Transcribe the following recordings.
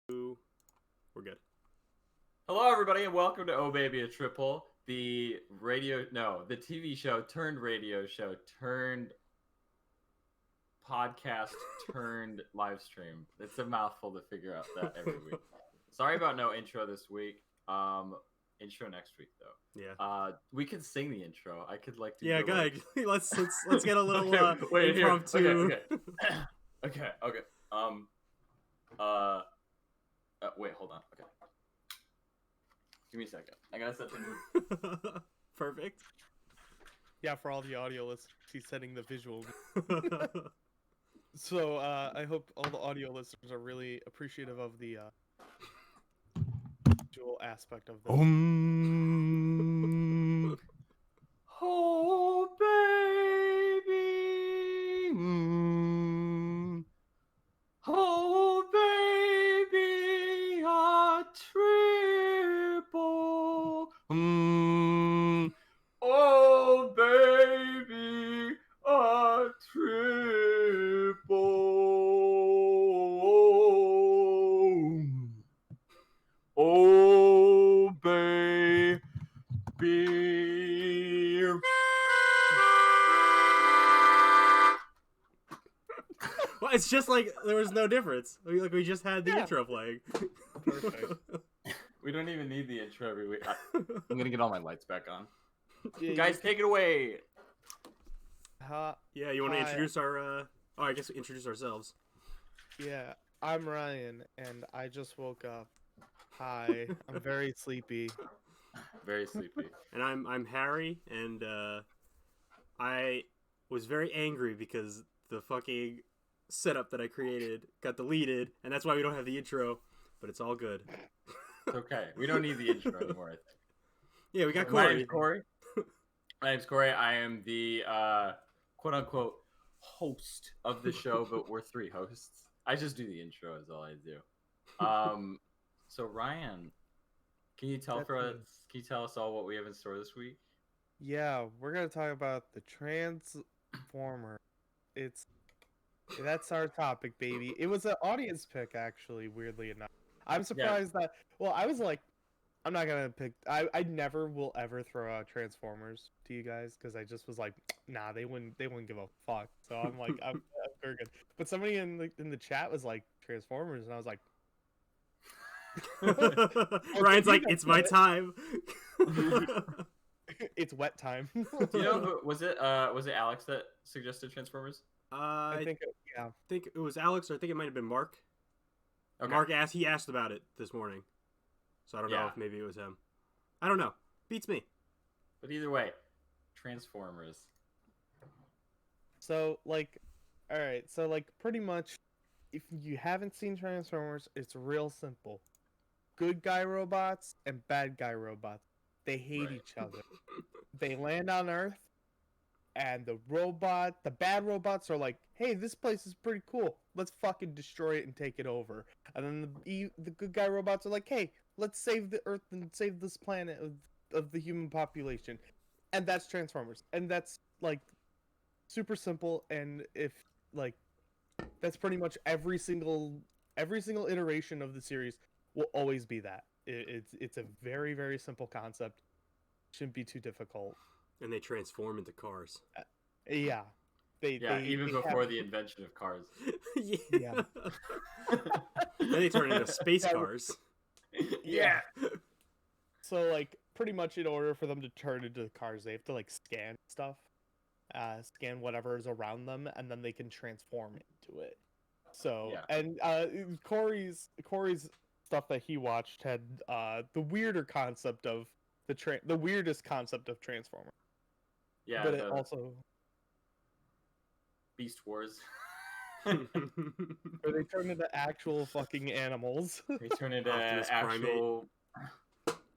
We're good. Hello, everybody, and welcome to Oh Baby a Triple, the TV show turned radio show turned podcast turned live stream. It's a mouthful to figure out that every week. Sorry about no intro this week. Intro next week though. Yeah. We could sing the intro. I could do Go ahead. like... let's get a little impromptu. Okay. Wait, hold on. Okay. Give me a second. I gotta set the mood. Perfect. Yeah, for all the audio listeners, he's setting the visual. So I hope all the audio listeners are really appreciative of the visual aspect of this. Oh, baby. Oh, baby, a triple. Oh, baby, a triple. Oh, baby. Well, it's just like there was no difference. We just had the intro playing. Perfect. We don't even need the intro every week. I'm gonna get all my lights back on. Yeah, Guys, take it away. Yeah, you want to introduce our? I guess we introduce ourselves. Yeah, I'm Ryan, and I just woke up. Hi, I'm very sleepy. Very sleepy. And I'm Harry, and I was very angry because the fucking setup that I created got deleted, and that's why we don't have the intro. But it's all good. It's okay. We don't need the intro anymore, I think. Yeah, we got My Corey. name's Corey. My name's Corey. I am the quote-unquote host of the show, but we're three hosts. I just do the intro is all I do. So Ryan, can you tell us all what we have in store this week? Yeah, we're gonna talk about the Transformer. That's our topic, baby. It was an audience pick, actually. Weirdly enough, I'm surprised that. Well, I was like, I'm not gonna pick. I never will ever throw out Transformers to you guys because I just was like, nah, they wouldn't give a fuck. So I'm like, I'm very good. But somebody in the chat was like Transformers, and I was like, Ryan's like, it's my time. it's wet time. Do you know who was it? Was it Alex that suggested Transformers? I think it was Alex, or I think it might have been Mark. Okay. Mark asked about it this morning, so I don't know if maybe it was him. I don't know. Beats me. But either way, Transformers. So pretty much, if you haven't seen Transformers, it's real simple. Good guy robots and bad guy robots. They hate each other. They land on Earth, and the bad robots are like, hey, this place is pretty cool. Let's fucking destroy it and take it over. And then the good guy robots are like, hey, let's save the Earth and save this planet of the human population. And that's Transformers. And that's, like, super simple. And that's pretty much every single iteration of the series will always be that. It's a very, very simple concept. Shouldn't be too difficult. And they transform into cars. Yeah. Even before the invention of cars. Yeah. Then they turn into space cars. Yeah. So, like, pretty much in order for them to turn into cars, they have to, like, scan stuff. Scan whatever is around them, and then they can transform into it. So, and Corey's stuff that he watched had the weirdest concept of Transformer. Yeah, but it also Beast Wars. where they turn into actual fucking animals. They turn into Optimus actual.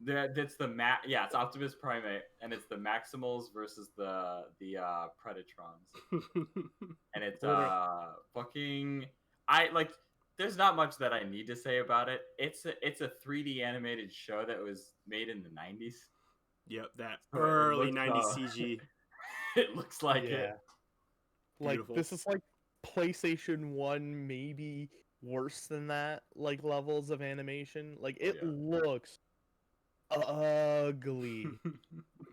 It's it's Optimus Primate, and it's the Maximals versus the Predatrons, and it's fucking. There's not much that I need to say about it. It's a 3D animated show that was made in the 90s. Yep, that early 90s CG. It looks like it. Like, Beautiful. this is like PlayStation 1, maybe worse than that, like levels of animation. Like Oh, it yeah. looks ugly,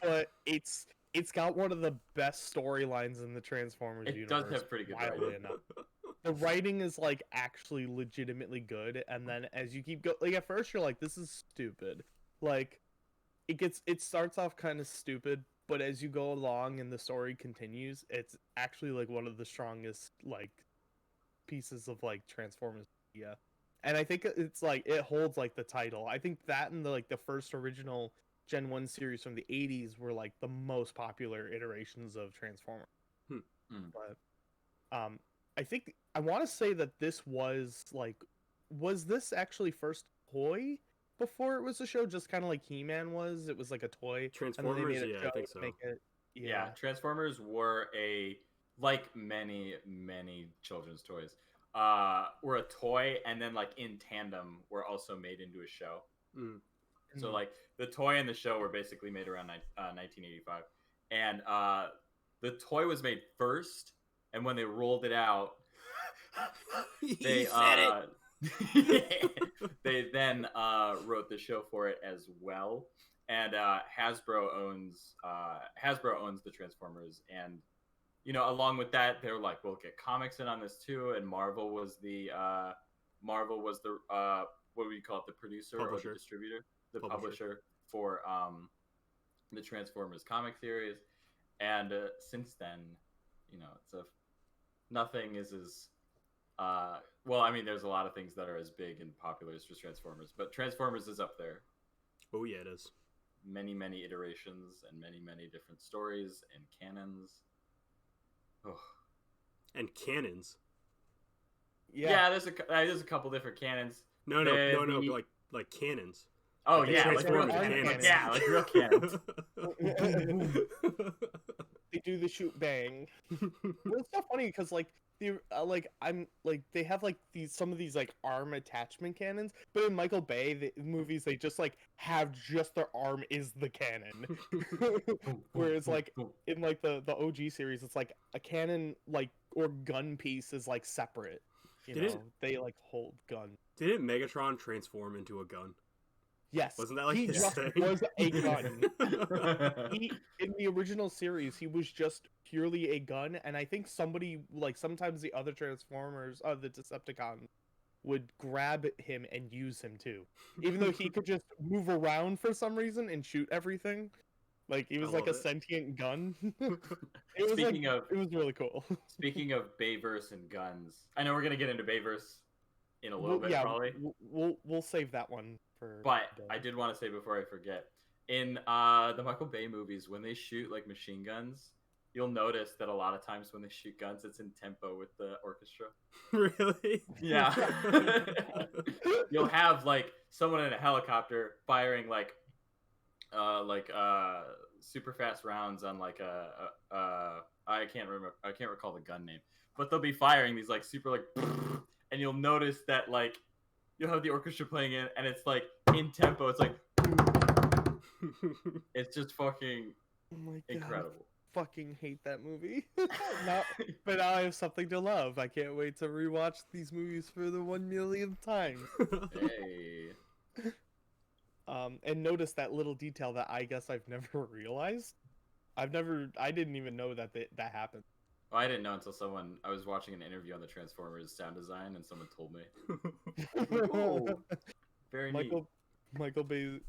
but it's got one of the best storylines in the Transformers It universe. does have pretty good wildly writing. enough. The writing is like actually legitimately good, and then as you keep like at first you're like, this is stupid. Like it starts off kind of stupid, but as you go along and the story continues, it's actually like one of the strongest like pieces of like Transformers media. And I think it's like it holds like the title. I think that and the like the first original Gen 1 series from the 80s were like the most popular iterations of Transformers. But I think I want to say that this was like was this actually first toy before it was a show, just kind of like He-Man was. It was like a toy and then they Transformers, made a yeah, I show think to so. make it Yeah, Transformers were like many children's toys, were a toy, and then like in tandem were also made into a show. Mm. So like the toy and the show were basically made around 1985, and the toy was made first, and when they rolled it out, they they then wrote the show for it as well. And Hasbro owns the Transformers, and you know, along with that, they were like, we'll get comics in on this too. And Marvel was the what do you call it, the producer Publisher. or the distributor, the Publisher. publisher for the Transformers comic series. And since then, you know, nothing is as well, I mean, there's a lot of things that are as big and popular as just Transformers, but Transformers is up there. Oh yeah, it is. Many iterations and many different stories and canons. Oh. And cannons. Yeah, there's a couple different canons. No, like cannons. Oh like yeah, Transformers cannons. like real cannons. They do the shoot bang. Well, it's so funny because like they have like some of these like arm attachment cannons, but in Michael Bay movies they just like have just their arm is the cannon. Whereas like in like the OG series, it's like a cannon like or gun piece is like separate. They like hold guns. Didn't Megatron transform into a gun? Yes. Wasn't that like he his just thing? was a gun. In the original series, he was just purely a gun, and I think somebody, like sometimes the other Transformers, the Decepticons, would grab him and use him too. Even though he could just move around for some reason and shoot everything. Like he was like a sentient gun. It was really cool. Speaking of Bayverse and guns, I know we're gonna get into Bayverse in a little bit, yeah, probably. We'll save that one for. But I did want to say before I forget, in the Michael Bay movies, when they shoot like machine guns, you'll notice that a lot of times when they shoot guns, it's in tempo with the orchestra. Really? Yeah. You'll have like someone in a helicopter firing like super fast rounds on like I can't recall the gun name, but they'll be firing these like super like, and you'll notice that like you'll have the orchestra playing it, and it's like in tempo. It's like it's just fucking incredible. Fucking hate that movie. But now I have something to love. I can't wait to rewatch these movies for the 1 millionth time. Hey. And notice that little detail that I guess I've never realized. I didn't even know that happened. Well, I didn't know until I was watching an interview on the Transformers sound design, and someone told me. Oh, very neat. Michael Bay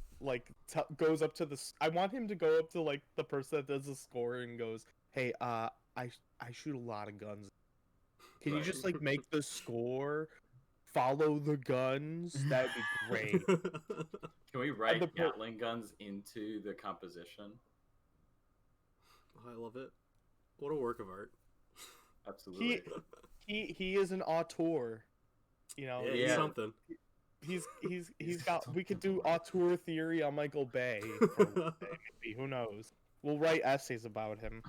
goes up to I want him to go up to like the person that does the score and goes, "Hey, I shoot a lot of guns. Can you just like make the score follow the guns? That'd be great." Can we write Gatling guns into the composition? I love it. What a work of art. Absolutely. He is an auteur. You know, yeah, he's something. He's got. We could do auteur theory on Michael Bay. Maybe, who knows? We'll write essays about him.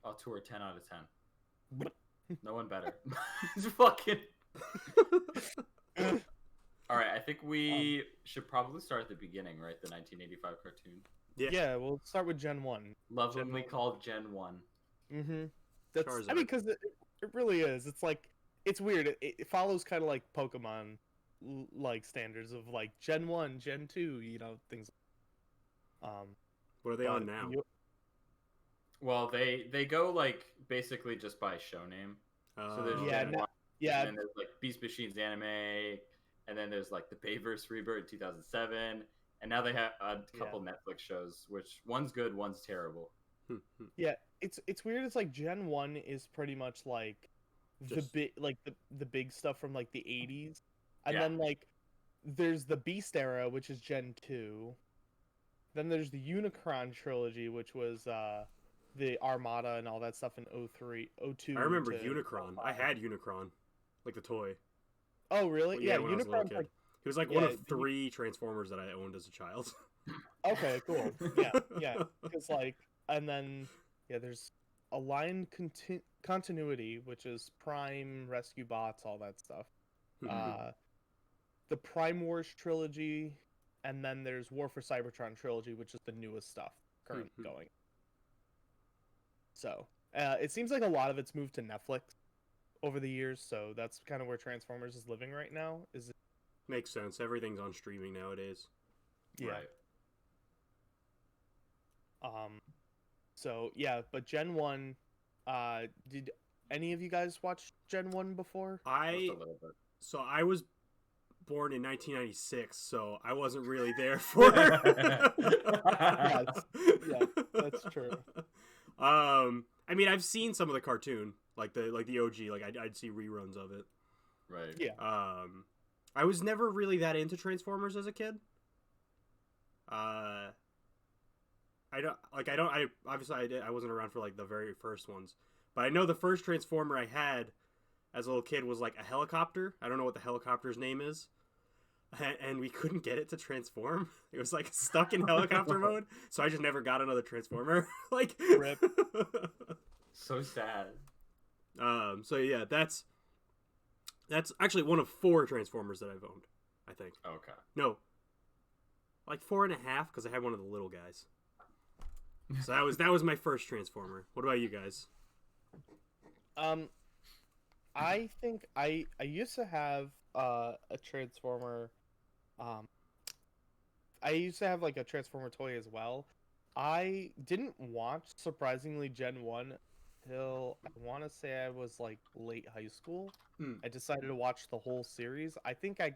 Auteur 10 out of 10. No one better. He's fucking. All right, I think we should probably start at the beginning, right? The 1985 cartoon. Yeah, we'll start with Gen 1. Lovingly called Gen 1. Mm-hmm. I mean, because it really is. It's like it's weird. It follows kind of like Pokemon like standards of like Gen 1, Gen 2, things. What are they on now? Well, they go like basically just by show name. So there's yeah, Gen 1, yeah, and then there's like Beast Machines anime, and then there's like the Bayverse Rebirth in 2007, and now they have a couple Netflix shows, which one's good, one's terrible. yeah. It's weird. It's like Gen 1 is pretty much like the big stuff from like the 80s, and then like there's the Beast era, which is Gen 2. Then there's the Unicron trilogy, which was the Armada and all that stuff in 03, 02. I remember Unicron. I had Unicron, like the toy. Oh, really? Well, yeah, when I was a little kid. He was like one of 3 Transformers that I owned as a child. Okay, cool. Yeah. It's like, and then there's Aligned Continuity, which is Prime, Rescue Bots, all that stuff. The Prime Wars trilogy, and then there's War for Cybertron trilogy, which is the newest stuff currently going. So it seems like a lot of it's moved to Netflix over the years, so that's kind of where Transformers is living right now. Makes sense. Everything's on streaming nowadays. Yeah. Right. So yeah, but Gen 1, did any of you guys watch Gen 1 before? So I was born in 1996, so I wasn't really there for Yeah, that's true. I mean, I've seen some of the cartoon, like the OG, like I'd see reruns of it. Right. Yeah. I was never really that into Transformers as a kid. I wasn't around for like the very first ones, but I know the first Transformer I had as a little kid was like a helicopter. I don't know what the helicopter's name is, and we couldn't get it to transform. It was like stuck in helicopter mode, so I just never got another Transformer. Like, Rip. So sad. So yeah, that's actually one of 4 Transformers that I've owned, I think. Okay. No, like 4.5, because I had one of the little guys. So that was my first Transformer. What about you guys? I think I used to have a Transformer. I used to have like a Transformer toy as well. I didn't watch, surprisingly, Gen 1 till I want to say I was like late high school. I decided to watch the whole series. I think I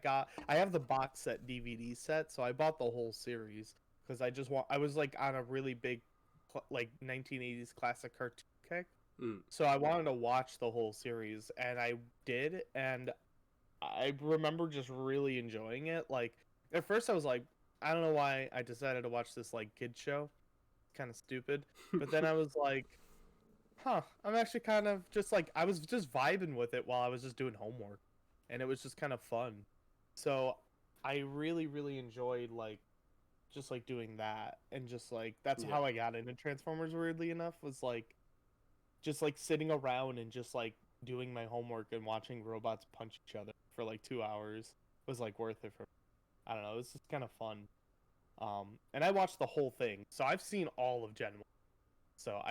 have the box set DVD set, so I bought the whole series because I was like on a really big like 1980s classic cartoon kick. So I wanted to watch the whole series, and I did, and I remember just really enjoying it. Like, at first I was like, I don't know why I decided to watch this like kid show. Kind of stupid. But then I was like, I'm actually kind of just like, I was just vibing with it while I was just doing homework, and it was just kind of fun. So I really, really enjoyed like just like doing that, and just like that's how I got into Transformers, weirdly enough, was like just like sitting around and just like doing my homework and watching robots punch each other for like 2 hours was like worth it for me. I don't know, it was just kind of fun. And I watched the whole thing, so I've seen all of Gen 1. So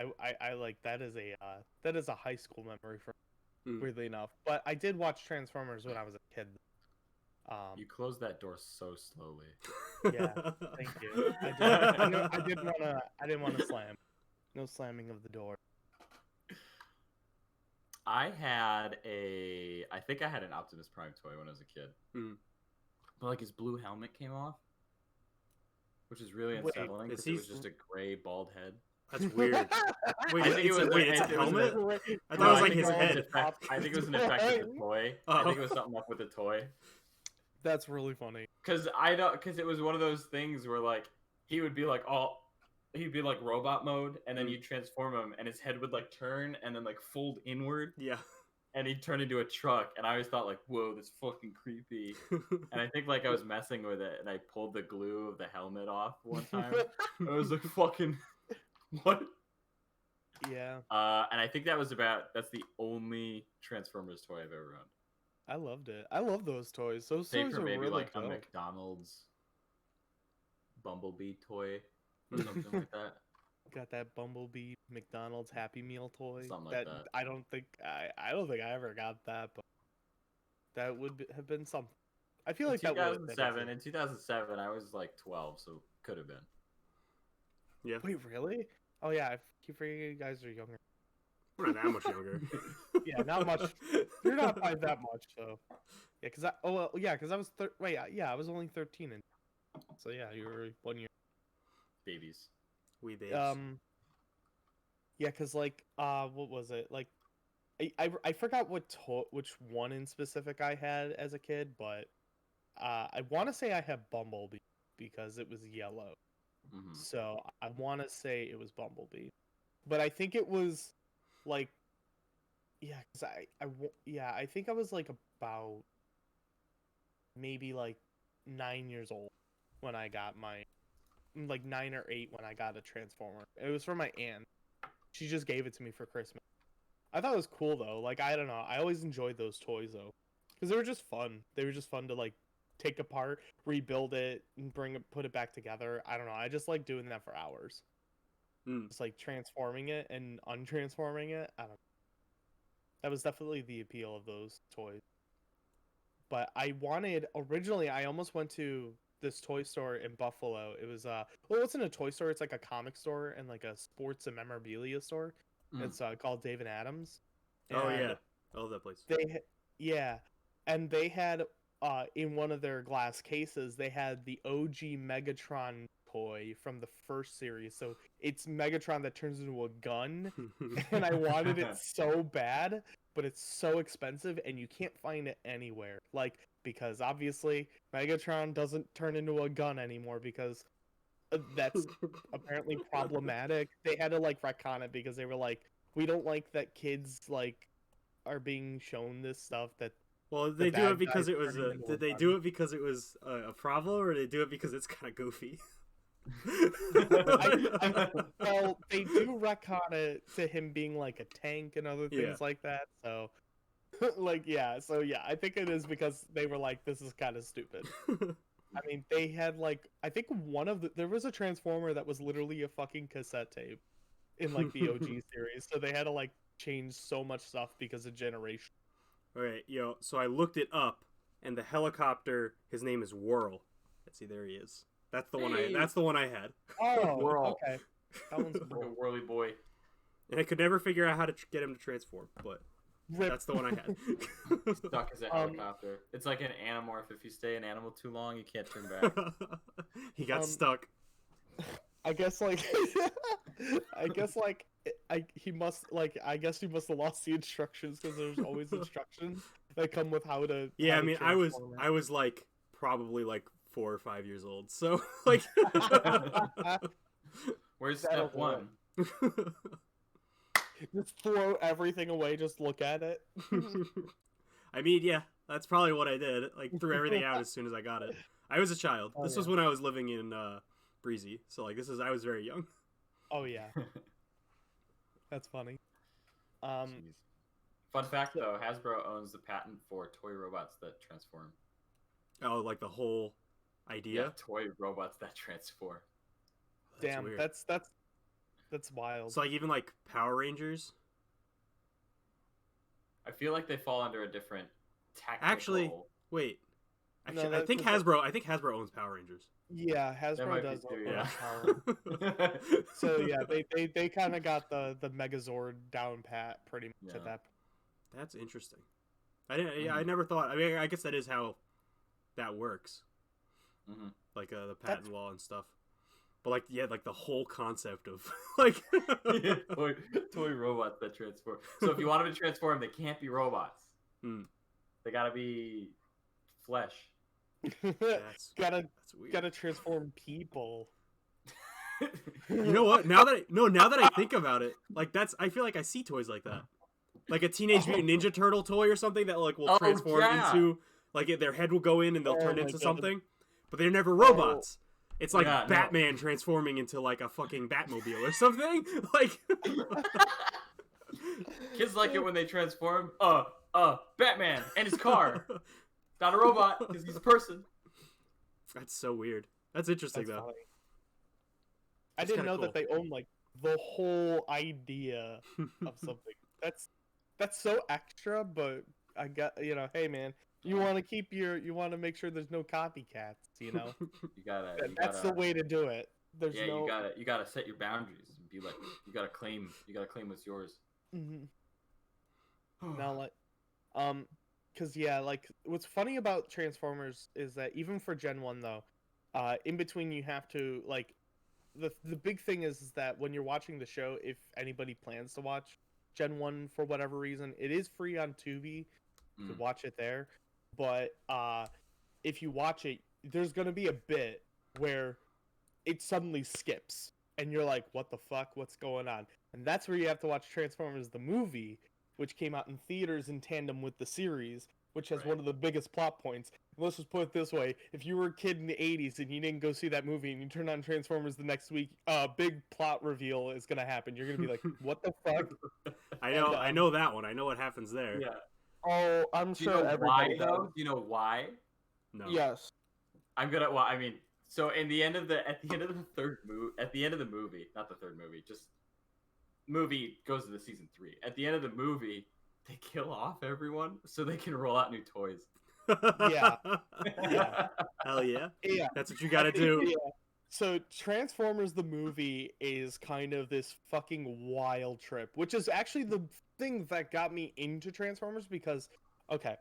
I like that is a high school memory for me, weirdly enough. But I did watch Transformers when I was a kid. You closed that door so slowly. Yeah, thank you. I didn't want to slam. No slamming of the door. I think I had an Optimus Prime toy when I was a kid. But like his blue helmet came off, which is really unsettling because it was just a gray bald head. That's weird. Wait, it's a helmet? I thought it was like his head. I think it was an effect with the toy. I think it was something up with the toy. That's really funny. Because it was one of those things where like he'd be like robot mode, and then you transform him, and his head would like turn and then like fold inward. Yeah. And he'd turn into a truck, and I always thought like, whoa, that's fucking creepy. And I think like I was messing with it, and I pulled the glue of the helmet off one time. I was like, fucking what? Yeah. And I think that's the only Transformers toy I've ever owned. I loved it. I love those toys. Those Save toys for are maybe really like dope. a McDonald's Bumblebee toy or something like that. Got that Bumblebee McDonald's Happy Meal toy. Something like that. I don't think I ever got that, but That would have been something. I feel In like that would have been. 2007. In 2007, I was like 12, so could have been. Yeah. Wait, really? Oh yeah, I keep forgetting you guys are younger. We're not that much younger. Yeah, not much. You're not by that much, so. Yeah, cause I was I was only 13, and so yeah, you were 1 year. Babies. We babes. Yeah, cause like what was it like? I forgot which one in specific I had as a kid, but I want to say I had Bumblebee because it was yellow. Mm-hmm. So I want to say it was Bumblebee, but I think it was like, yeah, cause I think I was like about maybe like 9 years old when I got like 9 or 8 when I got a Transformer. It was from my aunt. She just gave it to me for Christmas. I thought it was cool though. Like I don't know, I always enjoyed those toys though, because they were just fun. They were just fun to like take apart, rebuild it, and put it back together. I don't know. I just like doing that for hours. Just like transforming it and untransforming it. I don't know. That was definitely the appeal of those toys. But originally I almost went to this toy store in Buffalo. It was well, it wasn't a toy store, it's like a comic store and like a sports and memorabilia store. It's called David Adams. Oh yeah, I love that place. And they had in one of their glass cases they had the OG Megatron toy from the first series. So it's Megatron that turns into a gun, and I wanted it so bad, but it's so expensive and you can't find it anywhere. Like, because obviously Megatron doesn't turn into a gun anymore because that's apparently problematic. They had to like retcon it because they were like, we don't like that kids like are being shown this stuff that. Well, did they do it because it was did they do it because it was a problem, or did they do it because it's kind of goofy? Well, they do retcon it to him being like a tank and other things like that. So, I think it is because they were like, this is kind of stupid. I mean, they had like, I think there was a Transformer that was literally a fucking cassette tape in like the OG series. So they had to like change so much stuff because of generation. All right, so I looked it up, and the helicopter, his name is Whirl. Let's see, there he is. That's the one I had. Oh, Whirl. Okay. That one's like a whirly boy. And I could never figure out how to get him to transform, but that's the one I had. Stuck as a helicopter. It's like an Animorph. If you stay an animal too long, you can't turn back. He got stuck. I guess he must have lost the instructions because there's always instructions that come with how to. Yeah, how I to mean, I was like probably like 4 or 5 years old, so like. Where's step one? Just throw everything away. Just look at it. I mean, yeah, that's probably what I did. Like, threw everything out as soon as I got it. I was a child. This was when I was living in Breezy, so like I was very young. Oh yeah, that's funny. Fun fact though, Hasbro owns the patent for toy robots that transform. Oh, like the whole idea? Yeah, toy robots that transform. Damn, weird. That's wild. So like even like Power Rangers. I feel like they fall under a different tactical. Actually, wait. Actually, No, I think Hasbro owns Power Rangers. Yeah, Hasbro does. Yeah. So yeah, they kind of got the Megazord down pat pretty much at that. That's interesting. I didn't. Yeah, I never thought. I mean, I guess that is how that works. Mm-hmm. Like the patent law and stuff. But like, yeah, like the whole concept of like toy robots that transform. So if you want them to transform, they can't be robots. They gotta be flesh. Gotta transform people. You know what? Now that I think about it, like I feel like I see toys like that, like a Teenage Mutant Ninja Turtle toy or something that like will transform into like their head will go in and they'll turn into something, but they're never robots. It's like Batman transforming into like a fucking Batmobile or something. Like kids like it when they transform. Batman and his car. Not a robot because he's a person. That's so weird. That's interesting though. Funny. I didn't know that they own like the whole idea of something. That's so extra, but I got hey man, You want to make sure there's no copycats, you know? That's the gotta way to do it. There's yeah, no you gotta set your boundaries and be like, you gotta claim what's yours. Mhm. Now, like, because yeah, like what's funny about Transformers is that even for Gen 1 though, in between you have to like the big thing is that when you're watching the show, if anybody plans to watch Gen 1 for whatever reason, it is free on Tubi. You can watch it there. But if you watch it, there's gonna be a bit where it suddenly skips and you're like, what the fuck? What's going on? And that's where you have to watch Transformers the movie, which came out in theaters in tandem with the series, which has one of the biggest plot points. Let's just put it this way: if you were a kid in the '80s and you didn't go see that movie, and you turn on Transformers the next week, big plot reveal is gonna happen. You're gonna be like, "What the fuck?" I know that one. I know what happens there. Yeah. Oh, I'm Do you sure know everybody why though? does. Do you know why? No. Yes. I'm gonna. Well, I mean, so at the end of the movie, not the third movie, just movie goes to the season 3. At the end of the movie, they kill off everyone so they can roll out new toys. Yeah. Yeah. Hell yeah. Yeah. That's what you gotta do. Yeah. So Transformers the movie is kind of this fucking wild trip, which is actually the thing that got me into Transformers because, okay,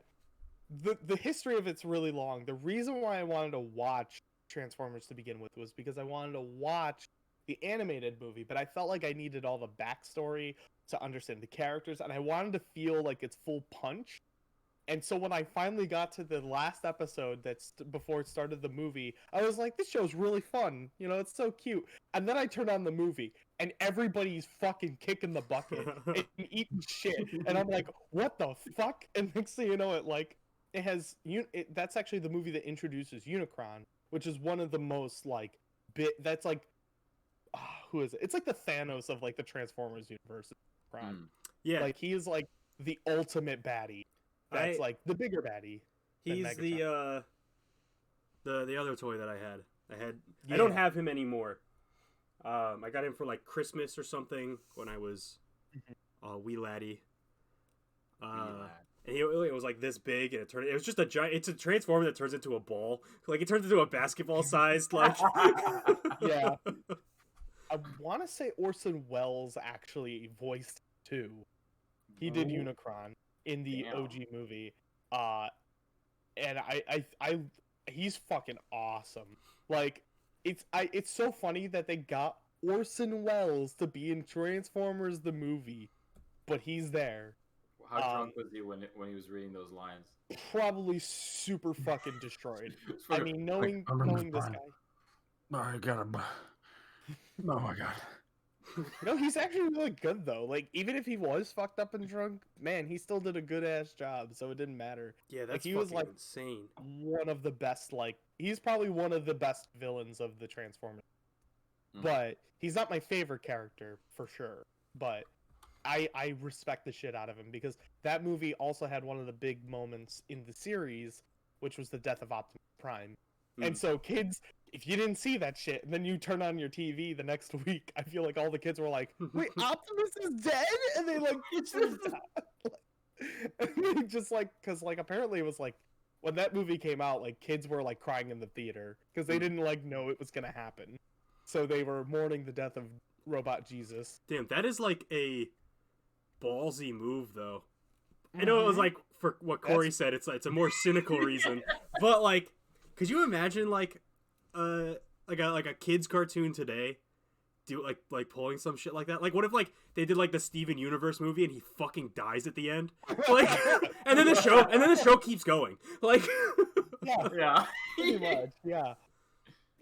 the history of it's really long. The reason why I wanted to watch Transformers to begin with was because I wanted to watch the animated movie, but I felt like I needed all the backstory to understand the characters, and I wanted to feel like its full punch. And so when I finally got to the last episode that's before it started the movie, I was like, this show's really fun. You know, it's so cute. And then I turned on the movie and everybody's fucking kicking the bucket and eating shit. And I'm like, what the fuck? And next thing you know, it has that's actually the movie that introduces Unicron, which is one of the most like that's like who is it? It's like the Thanos of like the Transformers universe. Yeah. Like he is like the ultimate baddie. That's like the bigger baddie. He's the other toy that I had. I don't have him anymore. I got him for like Christmas or something when I was wee laddie. And it was like this big, and it was just a giant. It's a transformer that turns into a ball. Like it turns into a basketball sized like. Yeah. I want to say Orson Welles actually voiced too. He did Unicron in the OG movie. And I he's fucking awesome. Like it's so funny that they got Orson Welles to be in Transformers the movie, but he's there. How drunk was he when he was reading those lines? Probably super fucking destroyed. I mean, knowing this guy. I gotta. Oh my god. No, he's actually really good though. Like even if he was fucked up and drunk, man, he still did a good ass job, so it didn't matter. Yeah, that's like, he was like insane. One of the best, like he's probably one of the best villains of the Transformers. But he's not my favorite character for sure. But I respect the shit out of him because that movie also had one of the big moments in the series, which was the death of Optimus Prime. And so kids, if you didn't see that shit, and then you turn on your TV the next week, I feel like all the kids were like, wait, Optimus is dead? And they like, and they just like, because like apparently it was like, when that movie came out, like kids were like crying in the theater because they didn't like know it was going to happen. So they were mourning the death of Robot Jesus. Damn, that is like a ballsy move though. I know it was like, for what Corey said, it's a more cynical reason. But like, could you imagine like a kid's cartoon today do like pulling some shit like that? Like what if like they did like the Steven Universe movie and he fucking dies at the end? Like and then the show keeps going. Like yeah. Pretty much, yeah.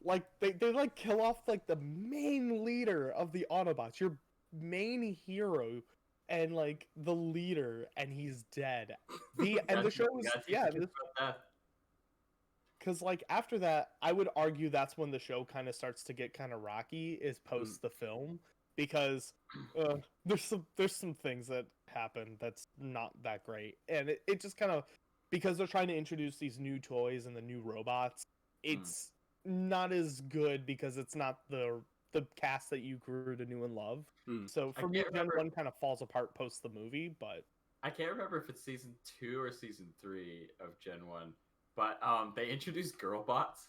Like they like kill off like the main leader of the Autobots, your main hero and like the leader, and he's dead. And the show was because like after that, I would argue that's when the show kind of starts to get kind of rocky, is post the film, because there's some things that happen that's not that great, and it just kind of, because they're trying to introduce these new toys and the new robots, it's not as good because it's not the cast that you grew to know and love. So for me, Gen 1 kind of falls apart post the movie, but I can't remember if it's season 2 or season 3 of Gen 1, but they introduced girl bots.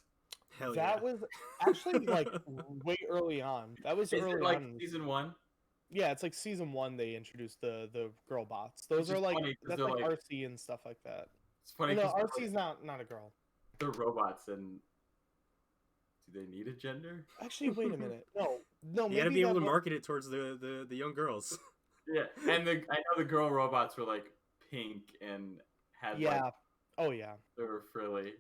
Hell That was actually like way early on. That was Is early it like on. season 1? Yeah, it's like season 1 they introduced the girl bots. Those Which are is like funny 'cause that's they're like like- RC and stuff like that. It's funny No, because RC's not a girl. they're robots, and do they need a gender? Actually, wait a minute. No, You gotta maybe be able that to was- market it towards the young girls. Yeah, and I know the girl robots were like pink and had Yeah. like Oh yeah. they were frilly.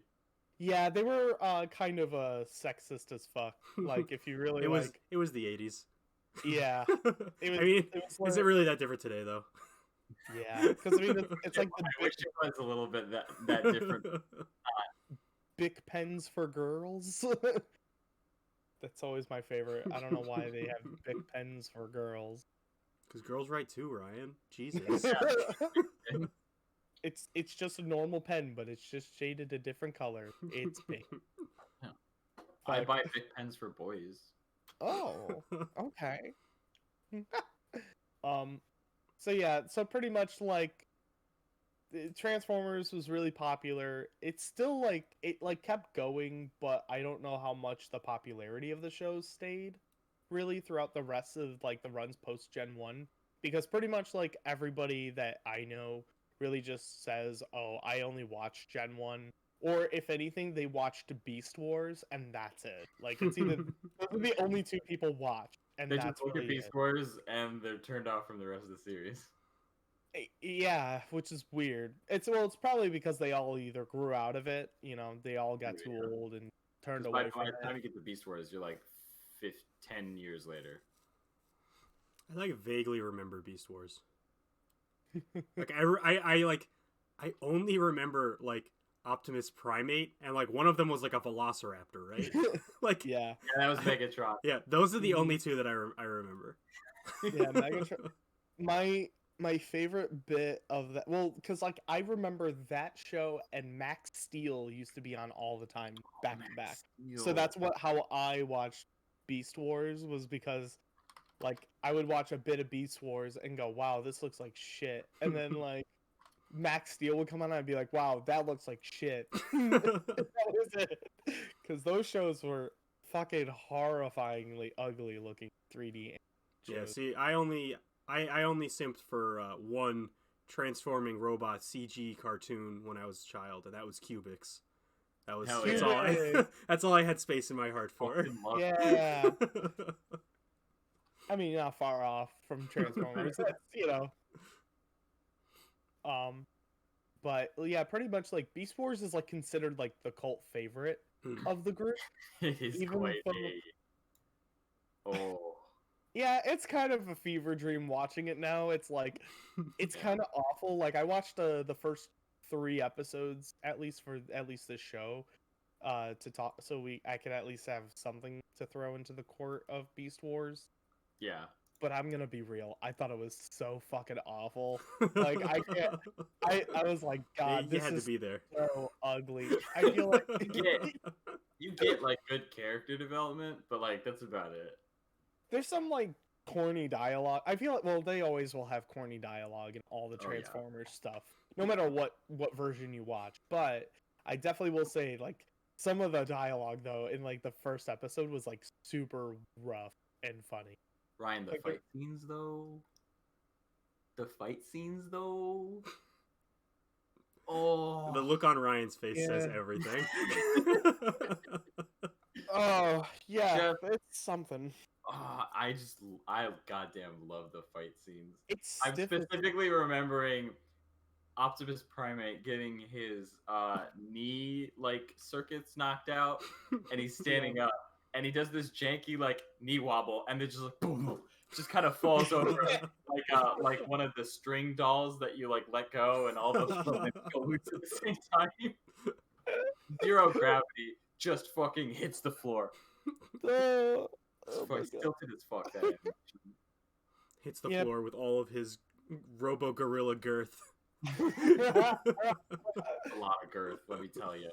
Yeah, they were kind of sexist as fuck. Like if you really It was the 80s. yeah. It was, I mean, it was is like- it really that different today though? Yeah, because I mean it's like the I wish it was a little bit that different. Bic pens for girls. That's always my favorite. I don't know why they have Bic pens for girls. Because girls write too, Ryan. Jesus. It's just a normal pen, but it's just shaded a different color. It's pink. I Fuck. buy big pens for boys. Oh, okay. So yeah, so pretty much like Transformers was really popular. It's still like it like kept going, but I don't know how much the popularity of the show stayed really throughout the rest of like the runs post Gen 1 because pretty much like everybody that I know really just says, "Oh, I only watched Gen 1." Or if anything, they watched Beast Wars and that's it. Like it's either those are the only two people watch, and They that's just look at really Beast it. Wars and they're turned off from the rest of the series. Yeah, which is weird. It's probably because they all either grew out of it, they all got too Yeah. old and turned 'Cause away by from the time it. you get to Beast Wars, you're like 10 years later. I like vaguely remember Beast Wars. Like I only remember like Optimus Primate and like one of them was like a Velociraptor, right? Like Yeah, Yeah, that was Megatron. yeah, those are the only two that I remember. yeah, Megatron. My favorite bit of that, well, because like I remember that show and Max Steel used to be on all the time, back to back. So that's how I watched Beast Wars was because like I would watch a bit of Beast Wars and go, "Wow, this looks like shit," and then like Max Steel would come on and I'd be like, "Wow, that looks like shit." That was it. Because those shows were fucking horrifyingly ugly looking 3D Yeah, shows. see, I only simped for one transforming robot CG cartoon when I was a child, and that was Cubics. That was Hell that's yeah. all I Cubics. that's all I had space in my heart for. Fucking love it. Yeah. I mean, not far off from Transformers. That's. But yeah, pretty much like Beast Wars is like considered like the cult favorite of the group. It is Even quite though- Oh. Yeah, it's kind of a fever dream watching it now. It's like it's kind of awful. Like I watched the first 3 episodes at least this show to talk so I can at least have something to throw into the court of Beast Wars. Yeah. But I'm gonna be real. I thought it was so fucking awful. Like, I can't. I was like, God, you this had is to be there. so ugly. I feel like You get like good character development, but like that's about it. there's some like corny dialogue. I feel like they always will have corny dialogue in all the Oh, yeah. Transformers stuff, no matter what version you watch. But I definitely will say like some of the dialogue though in like the first episode was like super rough and funny. Ryan, the Like, fight scenes though. The fight scenes though. Oh. The look on Ryan's face says Yeah. everything. Oh yeah, Jeff- it's something. I goddamn love the fight scenes. It's I'm stiff as- specifically remembering Optimus Primate getting his knee like circuits knocked out, and he's standing up, and he does this janky like knee wobble, and then just like boom, boom, just kind of falls over like one of the string dolls that you like let go, and all those movements go loose at the same time. Zero gravity, just fucking hits the floor. Oh, It's oh my fucking God. tilted as fuck. That animation. Hits the Yep. floor with all of his Robo Gorilla girth. A lot of girth, let me tell you.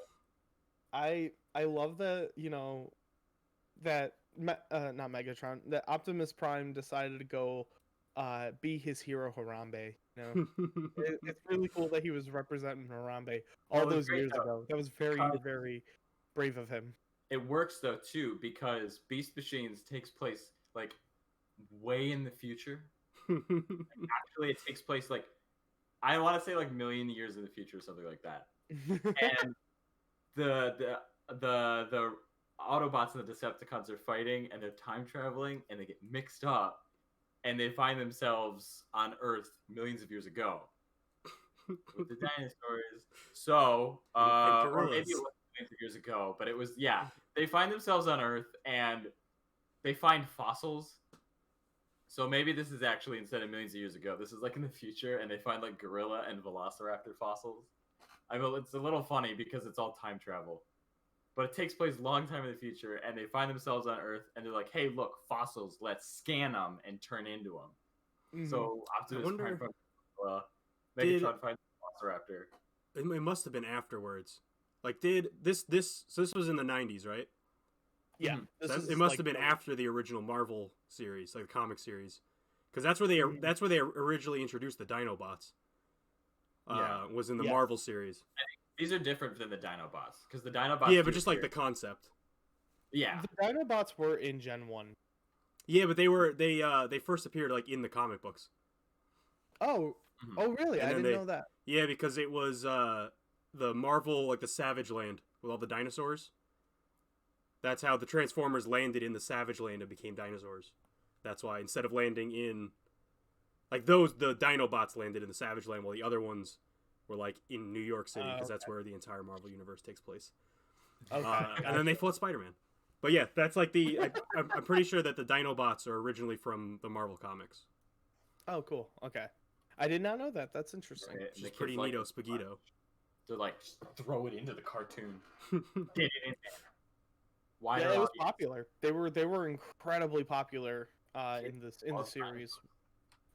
I love that that not Megatron, that Optimus Prime decided to go be his hero Harambe. You know, it's really cool that he was representing Harambe all Well, it was those great, years though, ago. That was very, because very brave of him. it works though too because Beast Machines takes place like way in the future. Actually, it takes place like I want to say like million years in the future or something like that. And the Autobots and the Decepticons are fighting and they're time traveling and they get mixed up and they find themselves on Earth millions of years ago with the dinosaurs. So, or maybe it was millions of years ago, but it was they find themselves on Earth and they find fossils. So maybe this is actually instead of millions of years ago, this is like in the future, and they find like gorilla and velociraptor fossils. I mean, it's a little funny because it's all time travel, but it takes place a long time in the future, and they find themselves on Earth, and they're like, "Hey, look, fossils! Let's scan them and turn into them." Mhm. So Optimus Prime finds gorilla, Did- Megatron finds velociraptor. It must have been afterwards. Like, did this? So this was in the 90s, right? Yeah, Mhm. this That- is it must like have been the- after the original Marvel series, like the comic series, because that's where they originally introduced the Dinobots. Yeah. Was in the Yes. Marvel series. These are different than the Dinobots because the Dinobots. Yeah, do but just like the appear- concept. yeah. The Dinobots were in Gen 1. Yeah, but they first appeared like in the comic books. Oh, Mhm. oh really? And I then didn't know that. Yeah, because it was the Marvel, like the Savage Land with all the dinosaurs. That's how the Transformers landed in the Savage Land and became dinosaurs. That's why instead of landing in like the Dinobots landed in the Savage Land while the other ones were like in New York City because that's where the entire Marvel universe takes place. Okay, And then they fought Spider-Man. But yeah, that's like I'm pretty sure that the Dinobots are originally from the Marvel comics. Oh, cool. Okay, I did not know that. That's interesting. Right? Which And is the pretty kids like neato it so spaghetto. much. They're like, just throw it into the cartoon. Get it in there. Why Yeah, it was popular. They were incredibly popular in the love series.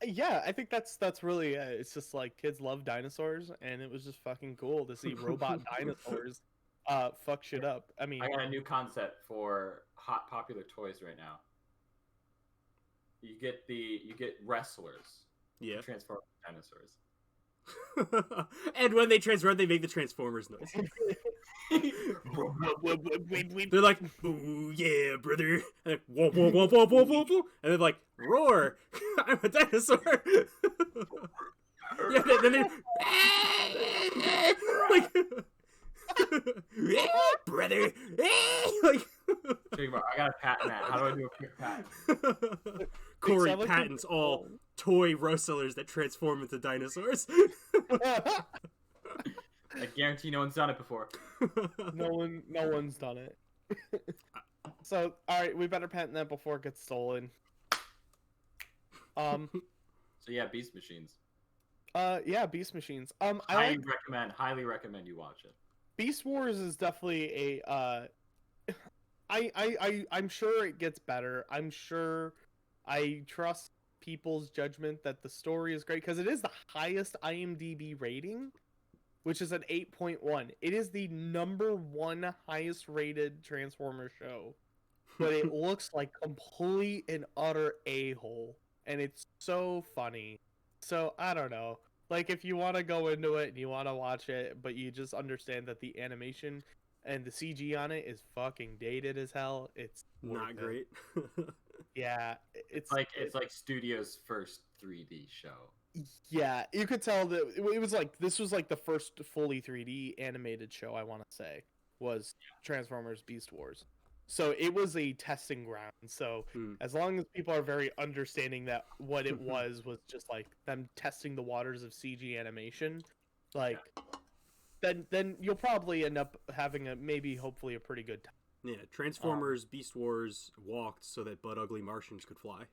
Yeah, I think that's really it's just like kids love dinosaurs, and it was just fucking cool to see robot dinosaurs fuck shit up. I mean, I got a new concept for hot popular toys right now. You get wrestlers. Yeah. Transform dinosaurs. And when they transform, they make the Transformers noise. wait. They're like, "Ooh, yeah, brother!" And then, whoa, whoa, whoa, whoa, whoa, whoa, whoa, and they're like, "Roar! I'm a dinosaur!" Yeah, then they like, "Yeah, brother!" Like, Check I got a patent that. How do I do a quick patent? Corey sound like patents all toy wrestlers that transform into dinosaurs. I guarantee no one's done it before. no one's done it. So, all right, we better patent that before it gets stolen. So yeah, Beast Machines. Yeah, Beast Machines. Highly recommend you watch it. Beast Wars is definitely a I'm sure it gets better. I'm sure I trust people's judgment that the story is great because it is the highest IMDb rating, which is an 8.1. It is the #1 highest rated Transformer show, but it looks like complete and utter a-hole, and it's so funny. So I don't know. Like, if you want to go into it and you want to watch it, but you just understand that the animation and the CG on it is fucking dated as hell, it's Not worth it. great. Yeah, it's It's like Studio's first 3D show. yeah, you could tell that it was like this was like the first fully 3D animated show, I want to say, was Transformers Beast Wars. So it was a testing ground. So as long as people are very understanding that what it was just like them testing the waters of CG animation, like then you'll probably end up having hopefully a pretty good time. Yeah, Transformers Beast Wars walked so that butt ugly Martians could fly.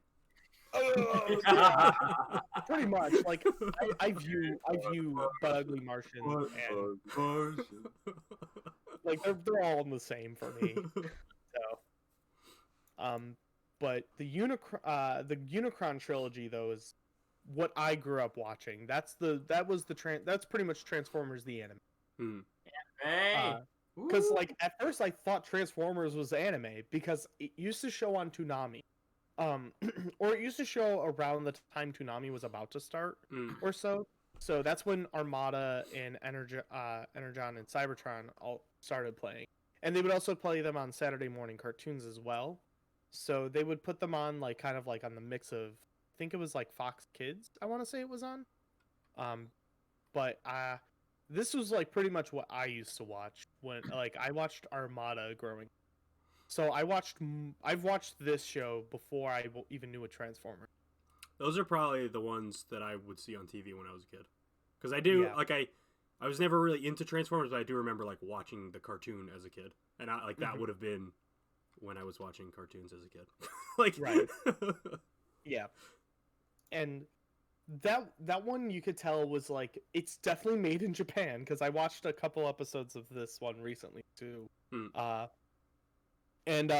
Pretty much, like I view Butt Ugly Martians and like they're all the same for me. So, but the Unicron trilogy though is what I grew up watching. That's pretty much Transformers the anime. Hey, Because like at first I thought Transformers was anime because it used to show on Toonami, or it used to show around the time Toonami was about to start Mm. or so. So that's when Armada and Energon and Cybertron all started playing, and they would also play them on Saturday morning cartoons as well. So they would put them on like kind of like on the mix of, I think it was like Fox Kids, I want to say it was on. But this was like pretty much what I used to watch when like I watched Armada growing. So I've watched this show before I even knew a Transformer. Those are probably the ones that I would see on TV when I was a kid. Because I do, Yeah. like, I was never really into Transformers, but I do remember, like, watching the cartoon as a kid. And, that Mhm. would have been when I was watching cartoons as a kid. Like, Right. Yeah. And that one you could tell was like it's definitely made in Japan because I watched a couple episodes of this one recently too. Hmm. And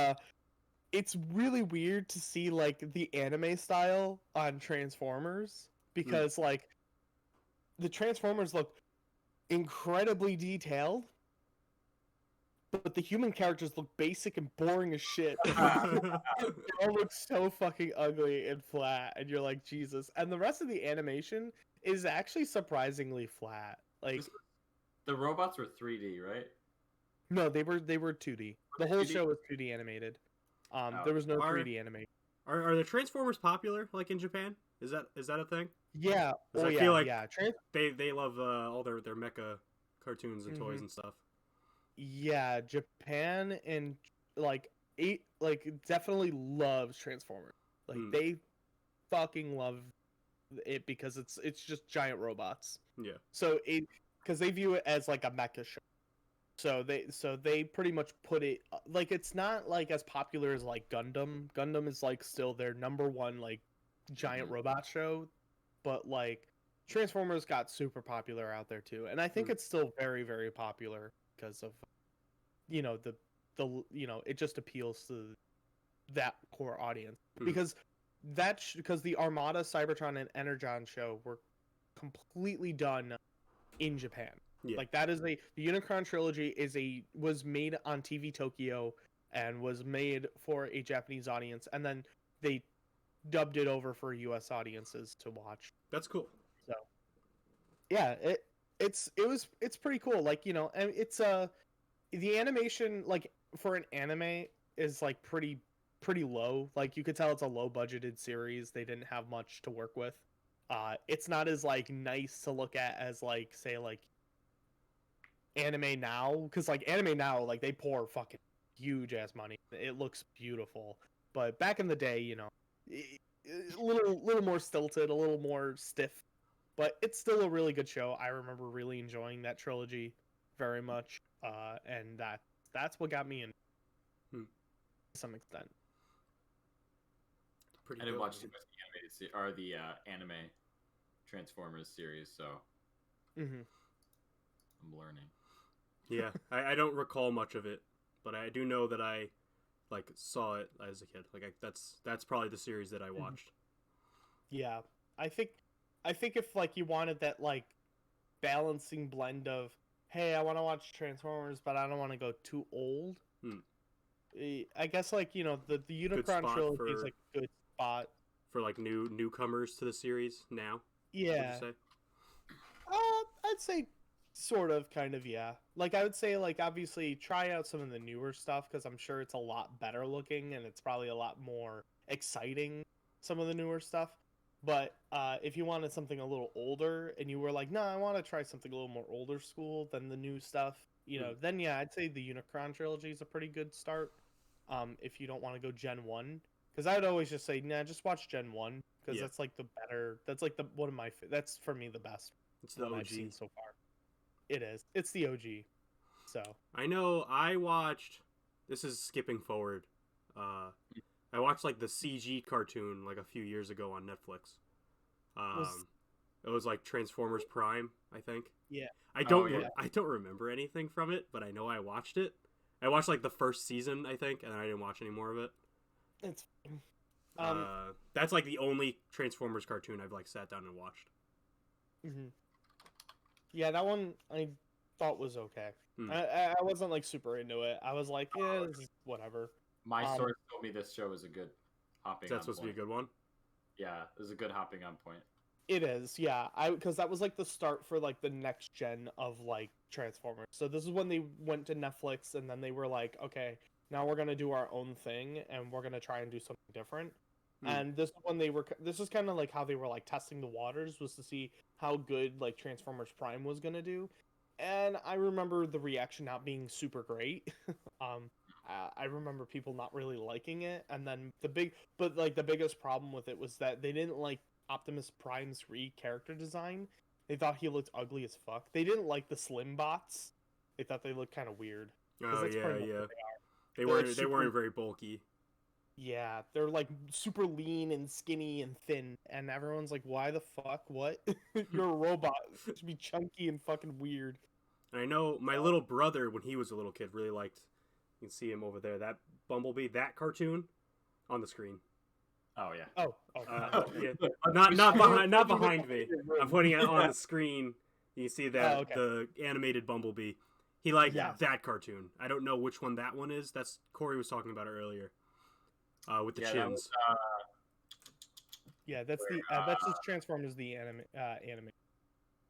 it's really weird to see like the anime style on Transformers because like the Transformers look incredibly detailed, but the human characters look basic and boring as shit. They all look so fucking ugly and flat, and you're like, Jesus. And the rest of the animation is actually surprisingly flat. Like, The robots were 3D, right? no, they were 2D. The whole 2D? show was 2D animated. Oh. There was no Are- 3D animation. are the Transformers popular, like, in Japan? Is that a thing? Yeah. 'Cause Oh I yeah. feel like yeah. They love all their mecha cartoons and toys Mhm. and stuff. Yeah. Japan and like definitely loves Transformers. Like Hmm. they fucking love it because it's just giant robots. Yeah. So because they view it as like a mecha show. So they pretty much put it like it's not like as popular as like Gundam. Gundam is like still their number one like giant Mhm. robot show, but like Transformers got super popular out there too, and I think Mm. it's still very very popular because of the it just appeals to that core audience Mhm. because because the Armada, Cybertron, and Energon show were completely done in Japan. Yeah. Like that is the Unicron trilogy was made on TV Tokyo and was made for a Japanese audience, and then they dubbed it over for U.S. audiences to watch. That's cool. So yeah, it's pretty cool. Like and it's the animation like for an anime is like pretty low. Like you could tell it's a low budgeted series. They didn't have much to work with. It's not as like nice to look at as like say like anime now because like anime now like they pour fucking huge ass money. It looks beautiful, but back in the day, a little more stilted, a little more stiff, but it's still a really good show. I remember really enjoying that trilogy very much, and that's what got me in to some extent. Pretty I didn't dope, watch too man. much the anime Transformers series, so Mm-hmm. I'm learning. Yeah, I don't recall much of it, but I do know that I like saw it as a kid. Like that's probably the series that I watched. Yeah, I think if like you wanted that like balancing blend of hey, I want to watch Transformers, but I don't want to go too old. I guess like the Unicron spot trilogy is for- like a good spot. For like newcomers to the series now. Yeah, Would you say? I'd say sort of, kind of, yeah. Like I would say like obviously try out some of the newer stuff because I'm sure it's a lot better looking and it's probably a lot more exciting. Some of the newer stuff. But if you wanted something a little older and you were like, no, I want to try something a little more older school than the new stuff, then yeah, I'd say the Unicron trilogy is a pretty good start. If you don't want to go Gen 1. Because I would always just say, nah, just watch Gen 1. Because Yeah. that's like the better, that's like the one of my, that's for me the best It's the one I've seen so far. It is. It's the OG. So. I know I watched, this is skipping forward. I watched like the CG cartoon like a few years ago on Netflix. It was like Transformers Prime, I think. Yeah. I don't yeah. I don't remember anything from it, but I know I watched it. I watched like the first season, I think, and I didn't watch any more of it. It's. That's like the only Transformers cartoon I've like sat down and watched. Mm-hmm. Yeah, that one I thought was okay. Hmm. I wasn't like super into it. I was like, yeah, this is whatever. My source told me this show was a good hopping. That's on supposed to be a point. good one. Yeah, there's a good hopping on point. It is, yeah. Because that was like the start for like the next gen of like Transformers. So this is when they went to Netflix, and then they were like, okay, now we're gonna do our own thing, and we're gonna try and do something different. And this is when they were. This is kind of like how they were like testing the waters, was to see how good like Transformers Prime was gonna do. And I remember the reaction not being super great. um, I remember people not really liking it, and then the biggest problem with it was that they didn't like Optimus Prime's character design. They thought he looked ugly as fuck. They didn't like the Slim Bots. They thought they looked kind of weird. 'Cause Oh that's yeah, pretty much yeah. what They They're, like, weren't super- very bulky. Yeah, they're like super lean and skinny and thin, and everyone's like, "Why the fuck? What? You're a robot. You should be chunky and fucking weird." And I know my little brother, when he was a little kid, really liked. You can see him over there. That Bumblebee, that cartoon, on the screen. Oh yeah. Oh, Yeah. Look, Not behind me. I'm putting it on the screen. You can see that Oh, okay. the animated Bumblebee. He liked Yes. that cartoon. I don't know which one that one is. That's Corey was talking about it earlier. With the Yeah, chins. that was, Yeah, that's just Transformers the anime.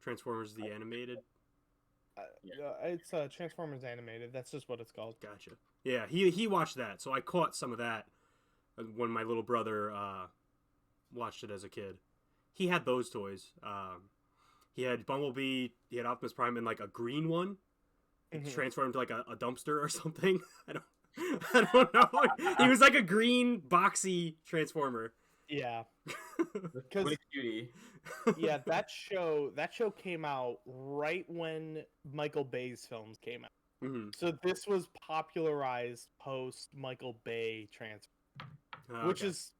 Transformers the animated. It's Transformers animated. That's just what it's called. Gotcha. Yeah, he watched that, so I caught some of that when my little brother watched it as a kid. He had those toys. He had Bumblebee. He had Optimus Prime and like a green one. Mhm. Transformed to like a dumpster or something. I don't know. He was like a green boxy Transformer. Yeah, what a cutie. yeah. That show came out right when Michael Bay's films came out. Mm-hmm. So this was popularized post Michael Bay Transformers, which is,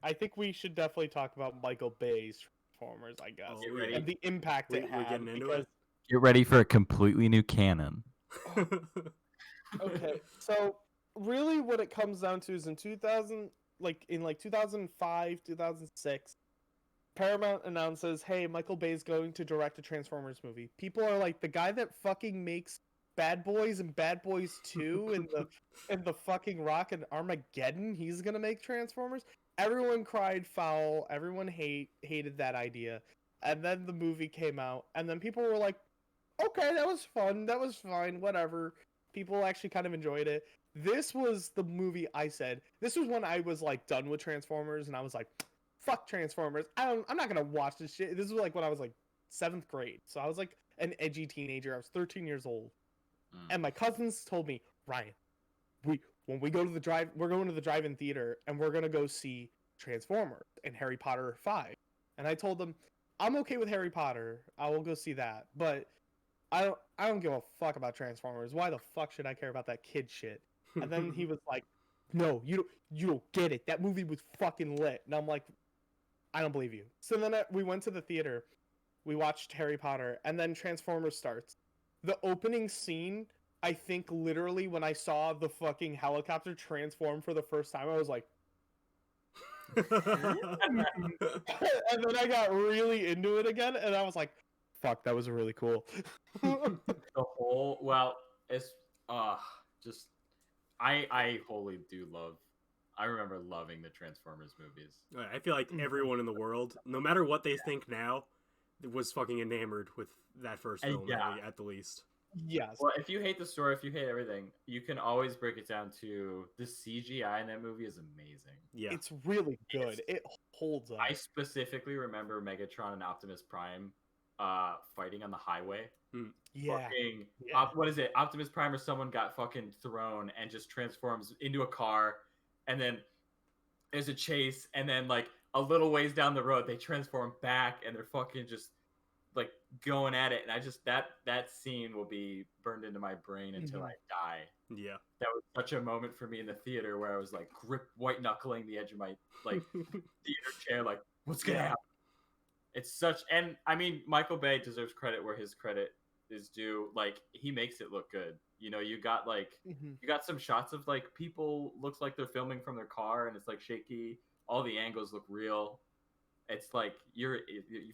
I think we should definitely talk about Michael Bay's Transformers, I guess, Oh, Get ready. and the impact it We're had. getting into because, it? Get ready for a completely new canon. okay, so really, what it comes down to is in 2005, 2006. Paramount announces, "Hey, Michael Bay's going to direct a Transformers movie." People are like, "The guy that fucking makes Bad Boys and Bad Boys 2 and the fucking Rock and Armageddon, he's gonna make Transformers?" Everyone cried foul. Everyone hated that idea. And then the movie came out, and then people were like, "Okay, that was fun. That was fine. Whatever." People actually kind of enjoyed it. This was the movie I said. This was when I was like done with Transformers, and I was like, fuck Transformers. I'm not gonna watch this shit. This was like when I was like 7th grade. So I was like an edgy teenager. I was 13 years old. And my cousins told me, "Ryan, when we go to we're going to the drive-in theater and we're gonna go see Transformers and Harry Potter 5." And I told them, "I'm okay with Harry Potter. I will go see that. But I don't give a fuck about Transformers. Why the fuck should I care about that kid shit?" And then he was like, "No, you don't get it. That movie was fucking lit." And I'm like, "I don't believe you." So then we went to the theater, we watched Harry Potter, and then Transformers starts. The opening scene, I think literally when I saw the fucking helicopter transform for the first time, I was like, and then I got really into it again, and I was like, fuck, that was really cool. The whole it's just I wholly do love. I remember loving the Transformers movies. I feel like everyone in the world, no matter what they think now, was fucking enamored with that first film, Yeah. at the least. Yes. Well, if you hate the story, if you hate everything, you can always break it down to the CGI in that movie is amazing. Yeah. It's really good. It holds up. I specifically remember Megatron and Optimus Prime fighting on the highway. Yeah. Fucking, Yeah. what is it? Optimus Prime or someone got fucking thrown and just transforms into a car, and then there's a chase, and then like a little ways down the road they transform back and they're fucking just like going at it, and I just that scene will be burned into my brain until I die. Yeah. That was such a moment for me in the theater where I was like white knuckling the edge of my like theater chair, like what's gonna happen. It's such, and I mean Michael Bay deserves credit where his credit is due. Like he makes it look good. You know, you got some shots of like people looks like they're filming from their car and it's like shaky. All the angles look real. It's like you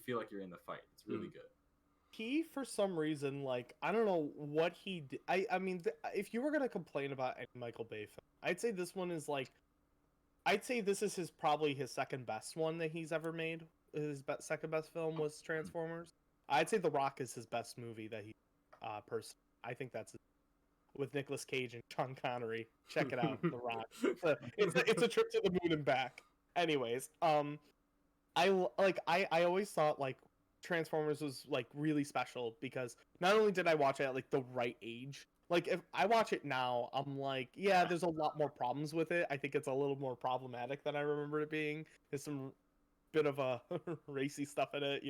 feel like you're in the fight. It's really good. He, for some reason, like, I don't know what he did. I mean, if you were going to complain about any Michael Bay film, I'd say this one is, like, I'd say this is probably his second best one that he's ever made. His second best film was Transformers. I'd say The Rock is his best movie that he person. I think that's with Nicolas Cage and Sean Connery. Check it out, The Rock. It's a trip to the moon and back. Anyways, I always thought like Transformers was like really special because not only did I watch it at like the right age, like if I watch it now, I'm like, yeah, there's a lot more problems with it. I think it's a little more problematic than I remember it being. There's some bit of a racy stuff in it,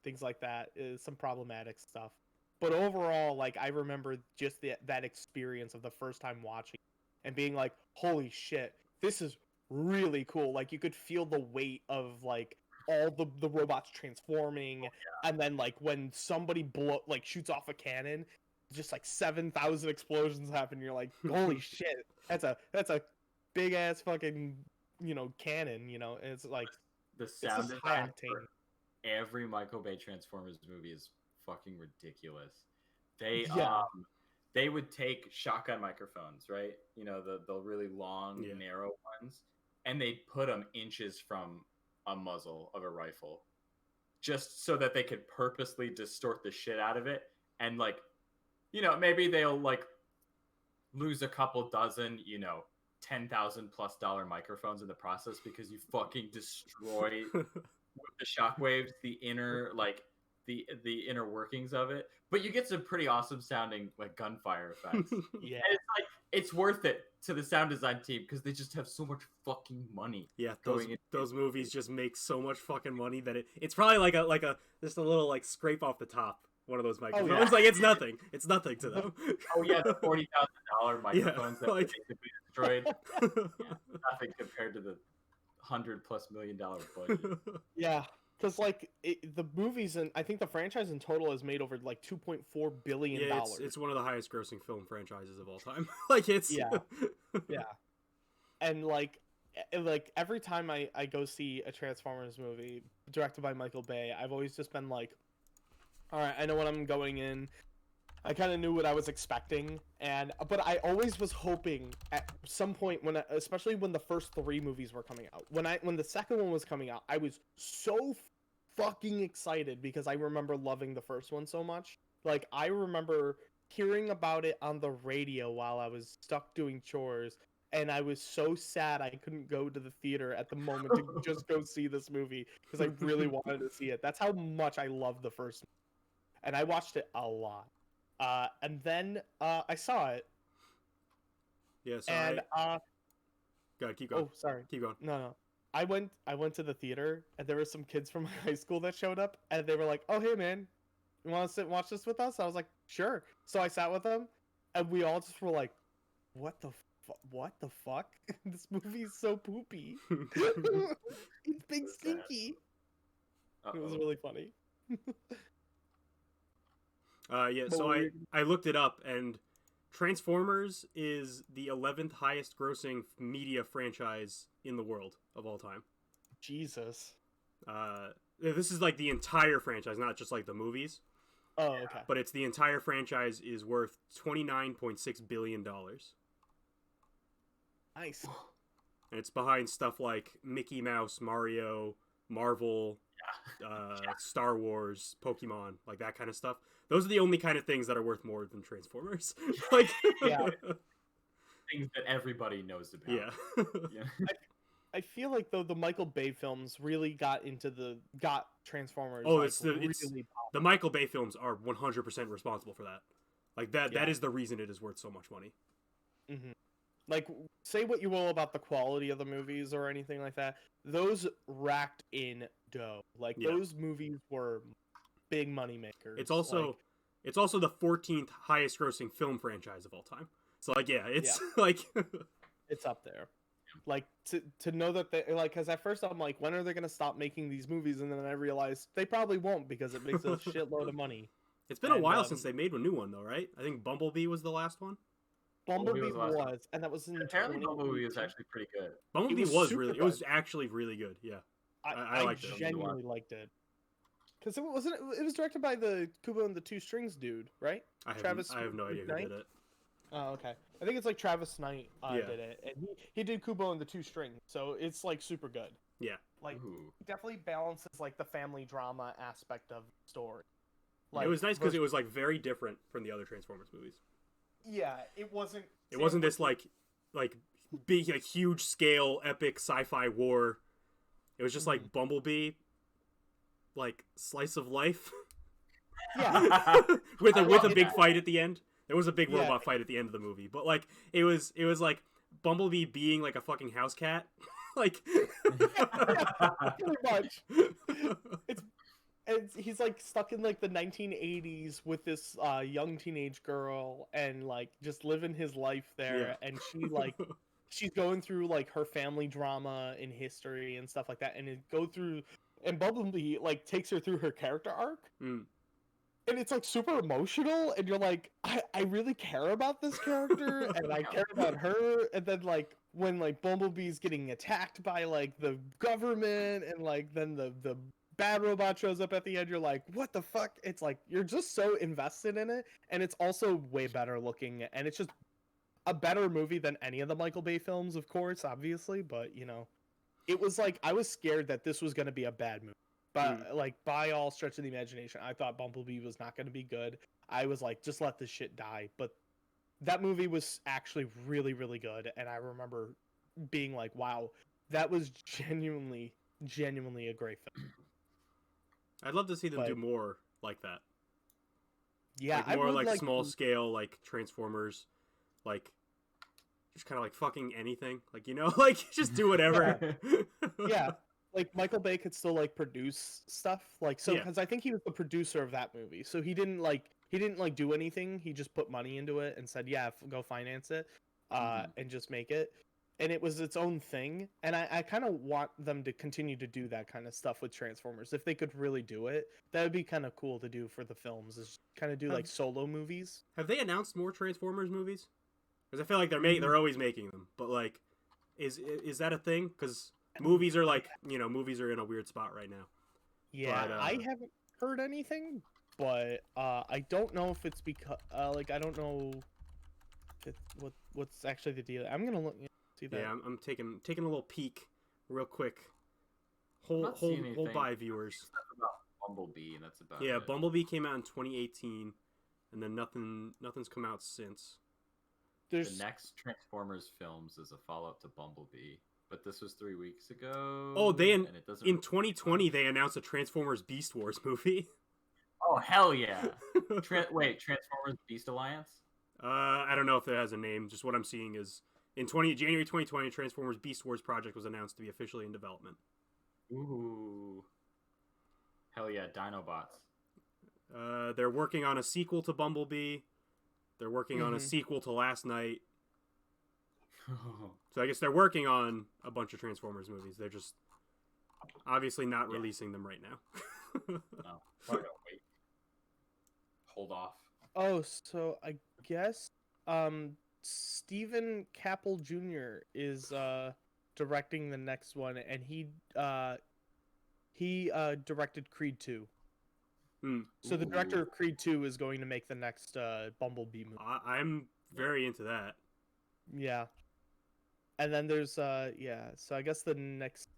things like that. Is some problematic stuff. But overall, like I remember just that experience of the first time watching and being like, holy shit, this is really cool. Like you could feel the weight of like all the robots transforming, and then like when somebody shoots off a cannon, just like 7,000 explosions happen. You're like, holy shit, that's a big ass fucking cannon. It's like The sound it's high design for octane. every Michael Bay Transformers movie is fucking ridiculous. They Yeah. they would take shotgun microphones, right? The really long, narrow ones, and they'd put them inches from a muzzle of a rifle, just so that they could purposely distort the shit out of it. And like, maybe they'll like lose a couple dozen, $10,000+ microphones in the process because you fucking destroy with the shockwaves the inner the inner workings of it. But you get some pretty awesome sounding like gunfire effects. Yeah. And it's like it's worth it to the sound design team because they just have so much fucking money. Yeah, going those movies just make so much fucking money that it's probably like a just a little like scrape off the top. One of those microphones, yeah. like it's nothing to them. Oh yeah, the $40,000 microphones that like... basically destroyed. Nothing compared to the $100+ million budget. Yeah, because like the movies and I think the franchise in total has made over like $2.4 billion. Yeah, it's one of the highest grossing film franchises of all time. Like it's yeah, and like every time I go see a Transformers movie directed by Michael Bay, I've always just been like, all right, I know what I'm going in. I kind of knew what I was expecting, but I always was hoping at some point especially when the first 3 movies were coming out, when the second one was coming out, I was so fucking excited because I remember loving the first one so much. Like I remember hearing about it on the radio while I was stuck doing chores, and I was so sad I couldn't go to the theater at the moment to just go see this movie because I really wanted to see it. That's how much I loved the first movie. And I watched it a lot. And then I saw it. Yeah, so and go ahead, keep going. Oh, sorry. Keep going. No. I went to the theater, and there were some kids from my high school that showed up, and they were like, "Oh, hey man, you want to sit and watch this with us?" I was like, "Sure." So I sat with them, and we all just were like, "What the fuck? This movie is so poopy. It's big stinky." It was really funny. Yeah, so I looked it up, and Transformers is the 11th highest grossing media franchise in the world of all time. Jesus. This is like the entire franchise, not just like the movies. Oh, okay. But it's the entire franchise is worth $29.6 billion. Nice. And it's behind stuff like Mickey Mouse, Mario, Marvel, Star Wars, Pokemon, like that kind of stuff. Those are the only kind of things that are worth more than Transformers. Like, yeah, things that everybody knows about. Yeah. I feel like though the Michael Bay films really got Transformers. Oh, like, it's the Michael Bay films are 100% responsible for that. Like that is the reason it is worth so much money. Mm-hmm. Like, say what you will about the quality of the movies or anything like that, those racked in dough. Like those movies were big money makers. It's also the 14th highest grossing film franchise of all time. So like it's like it's up there. Like to know that they like, because at first I'm like, when are they gonna stop making these movies? And then I realized they probably won't because it makes a shitload of money. It's been a while since they made a new one though, right? I think Bumblebee was the last one. Bumblebee was, and that was in apparently Bumblebee was actually pretty good. Bumblebee it was actually really good. Yeah, I liked it. I genuinely liked it. Because it was directed by the Kubo and the Two Strings dude, right? I have no idea who did it. Oh, okay. I think it's like Travis Knight Yeah. did it, and he did Kubo and the Two Strings, so it's like super good. Yeah. Like Ooh. it definitely balances like the family drama aspect of the story. It was nice because it versus- was like very different from the other Transformers movies. yeah, it wasn't. It wasn't this like big, like huge scale epic sci-fi war. It was just like Bumblebee, like slice of life. Yeah, with a love big that. fight at the end. There was a big Yeah. robot fight at the end of the movie, but like it was like Bumblebee being like a fucking house cat. Like pretty much. And he's like stuck in like the 1980s with this young teenage girl and like just living his life there, Yeah. and she's going through like her family drama in history and stuff like that, and Bumblebee like takes her through her character arc. Mm. And it's like super emotional, and you're like, I really care about this character, and I care about her. And then like when like Bumblebee's getting attacked by like the government, and like then the bad robot shows up at the end, you're like, what the fuck? It's like you're just so invested in it, and it's also way better looking, and it's just a better movie than any of the Michael Bay films, of course, obviously. But you know, it was like I was scared that this was gonna be a bad movie. But like by all stretch of the imagination, I thought Bumblebee was not going to be good. I was like, just let this shit die. But that movie was actually really, really good, and I remember being like, wow, that was genuinely a great film. I'd love to see them do But- more like that. Yeah, Like I more would like like small scale like Transformers, like just kind of like fucking anything. Like, you know, like just do whatever. Yeah, like Michael Bay could still like produce stuff, like so Yeah. because I think he was the producer of that movie, so he didn't do anything. He just put money into it and said, "Yeah, go finance it, and just make it." And it was its own thing. And I kind of want them to continue to do that kind of stuff with Transformers. If they could really do it, that would be kind of cool to do for the films. Is kind of do like solo movies. Have they announced more Transformers movies? Because I feel like they're always making them. But like, is that a thing? Because movies are like, you know, movies are in a weird spot right now. Yeah, But, I haven't heard anything, but I don't know if it's because like I don't know if what's actually the deal. I'm gonna look see that. Yeah, I'm taking a little peek, real quick. Hold not seeing anything. by viewers. Stuff about Bumblebee, and that's about Yeah, it. Bumblebee came out in 2018, and then nothing's come out since. There's The next Transformers films is a follow-up to Bumblebee, but this was 3 weeks ago. Oh, and it doesn't. in 2020 they announced a Transformers Beast Wars movie. Oh hell yeah! Wait, Transformers Beast Alliance? I don't know if it has a name. Just what I'm seeing is in January 2020, Transformers Beast Wars project was announced to be officially in development. Ooh. Hell yeah, Dinobots. They're working on a sequel to Bumblebee. They're working on a sequel to Last Night. So I guess they're working on a bunch of Transformers movies. They're just obviously not releasing them right now. No, probably don't wait. Hold off. oh, so I guess Stephen Caple Jr. is directing the next one, and he directed Creed 2. So the director of Creed 2 is going to make the next Bumblebee movie. I'm very into that. Yeah. And then there's so I guess the next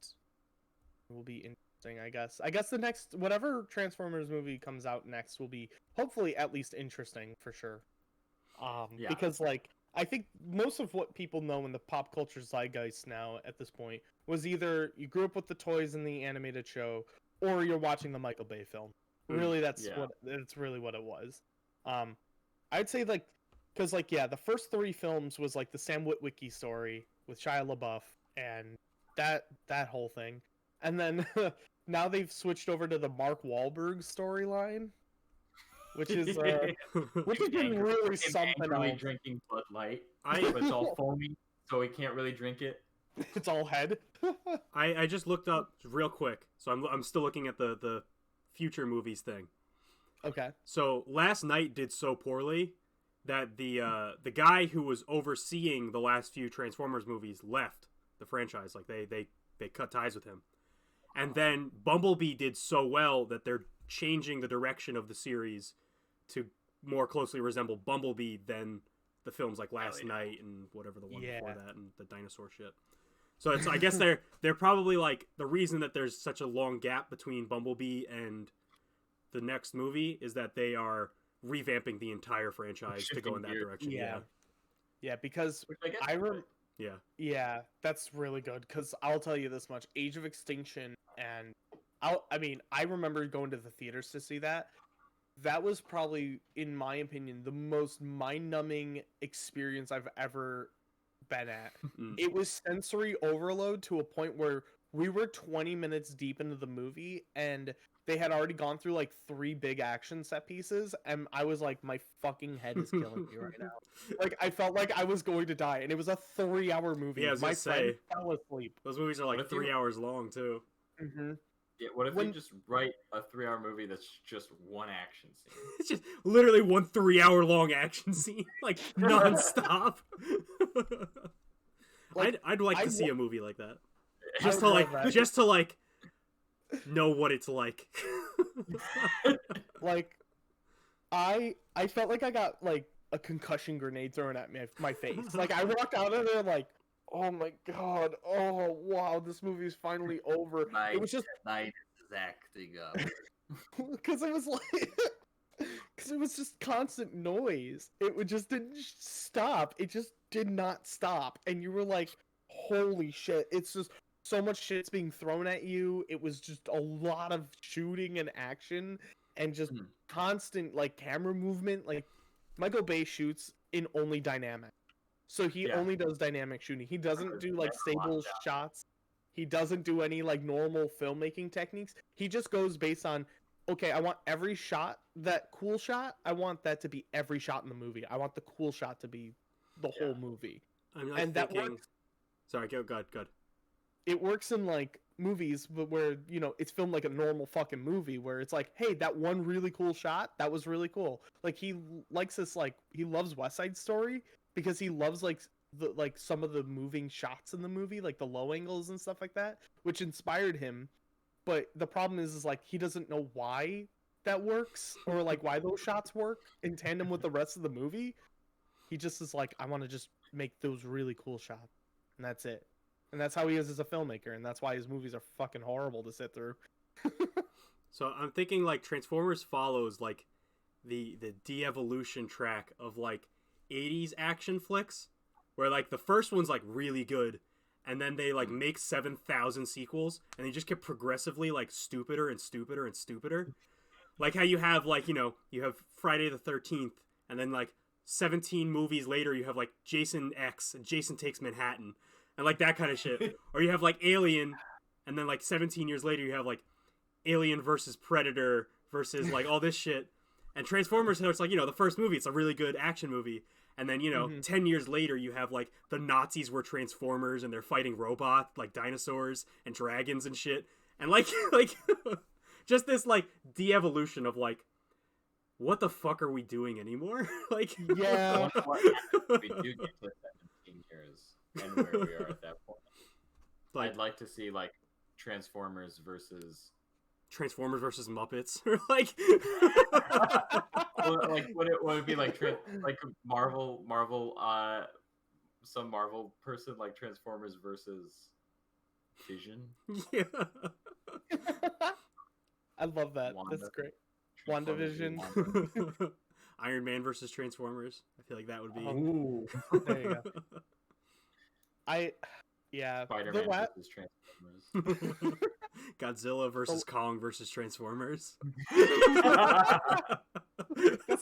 will be interesting, I guess. I guess the next whatever Transformers movie comes out next will be hopefully at least interesting for sure. Yeah. Because like I think most of what people know in the pop culture zeitgeist now at this point was either you grew up with the toys in the animated show or you're watching the Michael Bay film. Really, that's really what it was. I'd say like, because like the first 3 films was like the Sam Witwicky story with Shia LaBeouf and that whole thing, and then now they've switched over to the Mark Wahlberg storyline, which is been really something Angrily else. drinking Bud Light, I but it's all foamy, so he can't really drink it. It's all head. I just looked up real quick, so I'm still looking at the future movies thing. Okay. So Last Night did so poorly that the guy who was overseeing the last few Transformers movies left the franchise. Like they cut ties with him. And then Bumblebee did so well that they're changing the direction of the series to more closely resemble Bumblebee than the films like Last yeah. Night and whatever the one Yeah. before that and the dinosaur shit. So it's I guess they're probably like the reason that there's such a long gap between Bumblebee and the next movie is that they are revamping the entire franchise to go in that Shifting gears. direction. Yeah. Yeah, because Which I guess Yeah. yeah, that's really good. Because I'll tell you this much: Age of Extinction, and I remember going to the theaters to see that. That was probably, in my opinion, the most mind-numbing experience I've ever been at. Mm. It was sensory overload to a point where we were 20 minutes deep into the movie and they had already gone through like 3 big action set pieces, and I was like, my fucking head is killing me right now. Like, I felt like I was going to die, and it was a 3-hour movie. Yeah, I was my gonna friend say. fell asleep. Those movies are What like if you- 3 hours long too. Mm-hmm. Yeah, what if When- you just write a 3-hour movie that's just one action scene? It's just literally one 3-hour long action scene, like nonstop. Like, I'd like to I see a movie like that, I just would to love like, that. just to like know what it's like. Like, I felt like I got like a concussion grenade thrown at my face. Like, I walked out of there like, oh my god, oh wow, this movie's finally over. It was just night is acting up. because it was like because it was just constant noise. It didn't stop. It just did not stop, and you were like, holy shit, it's just so much shit's being thrown at you. It was just a lot of shooting and action and just Mhm. constant like camera movement. Like, Michael Bay shoots in only dynamic, so he Yeah. only does dynamic shooting. He doesn't do like Never stable watched that. shots. He doesn't do any like normal filmmaking techniques. He just goes based on, okay, I want every shot, that cool shot, I want that to be every shot in the movie. I want the cool shot to be the whole movie. I'm not And that thinking. works. Sorry, go. It works in like movies but where, you know, it's filmed like a normal fucking movie where it's like, hey, that one really cool shot, that was really cool. Like, he likes this, like, he loves West Side Story because he loves like some of the moving shots in the movie, like the low angles and stuff like that, which inspired him. But the problem is like he doesn't know why that works or like why those shots work in tandem with the rest of the movie. He just is like, I want to just make those really cool shots, and that's it. And that's how he is as a filmmaker, and that's why his movies are fucking horrible to sit through. So I'm thinking like Transformers follows like the de-evolution track of like 80s action flicks, where like the first one's like really good, and then they like make 7,000 sequels, and they just get progressively like stupider and stupider and stupider. Like how you have like, you know, you have Friday the 13th, and then like 17 movies later you have like Jason X and Jason Takes Manhattan, and like that kind of shit. Or you have like Alien, and then like 17 years later you have like Alien versus Predator versus like all this shit. And Transformers, it's like, you know, the first movie, it's a really good action movie. And then, you know, 10 years later, you have, like, the Nazis were Transformers, and they're fighting robots, like, dinosaurs and dragons and shit. And, like, just this, like, de-evolution of, like, what the fuck are we doing anymore? Like, Yeah. What we do get to 17 years and where we are at that point. like, I'd like to see, like, Transformers versus Muppets. Or, like... well, like would it be like like Marvel some Marvel person like Transformers versus Vision? Yeah. I love that. Wanda. That's great. Transformers v. WandaVision. Wanda. Iron Man versus Transformers. I feel like that would be... Ooh. There you go. Yeah. Spider-Man The la- versus Transformers. Godzilla versus Kong versus Transformers. That's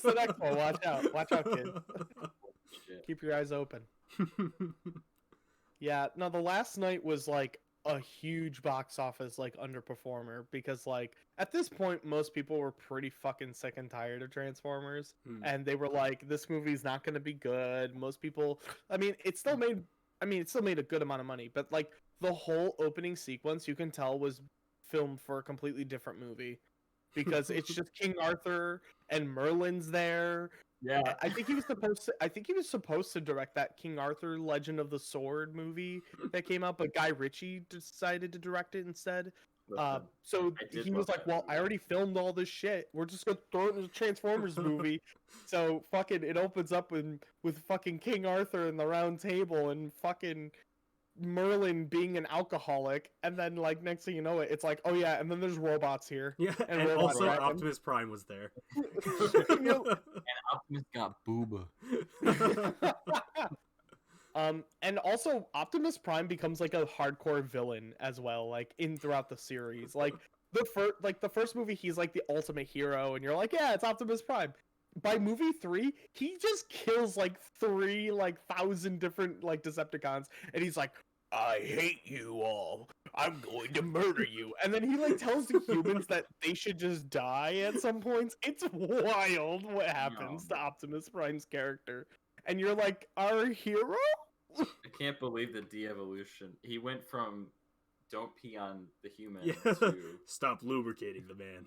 the next one. Watch out. Watch out, kid. Shit. Keep your eyes open. Yeah, no, The Last Night was like a huge box office like underperformer because like at this point most people were pretty fucking sick and tired of Transformers and they were like, this movie's not going to be good. Most people, it still made a good amount of money, but like the whole opening sequence you can tell was filmed for a completely different movie because it's just King Arthur and Merlin's there. Yeah. I think he was supposed to direct that King Arthur Legend of the Sword movie that came out, but Guy Ritchie decided to direct it instead. Listen, So I did he was love like, that "Well, I movie. already filmed all this shit. We're just gonna throw it in a Transformers movie." So fucking, it opens up with fucking King Arthur and the Round Table and fucking Merlin being an alcoholic, and then like next thing you know, it's like, oh yeah, and then there's robots here. Yeah, And and Robot also Dragon. Optimus Prime was there. You And Optimus got booba. And also Optimus Prime becomes like a hardcore villain as well, like in throughout the series. Like the first movie, he's like the ultimate hero, and you're like, yeah, it's Optimus Prime. By movie 3, he just kills like 3,000 different like Decepticons, and he's like, I hate you all. I'm going to murder you. And then he like tells the humans that they should just die at some points. It's wild what happens to Optimus Prime's character. And you're like, our hero? I can't believe the de-evolution. He went from don't pee on the human Yeah. to Stop lubricating the man.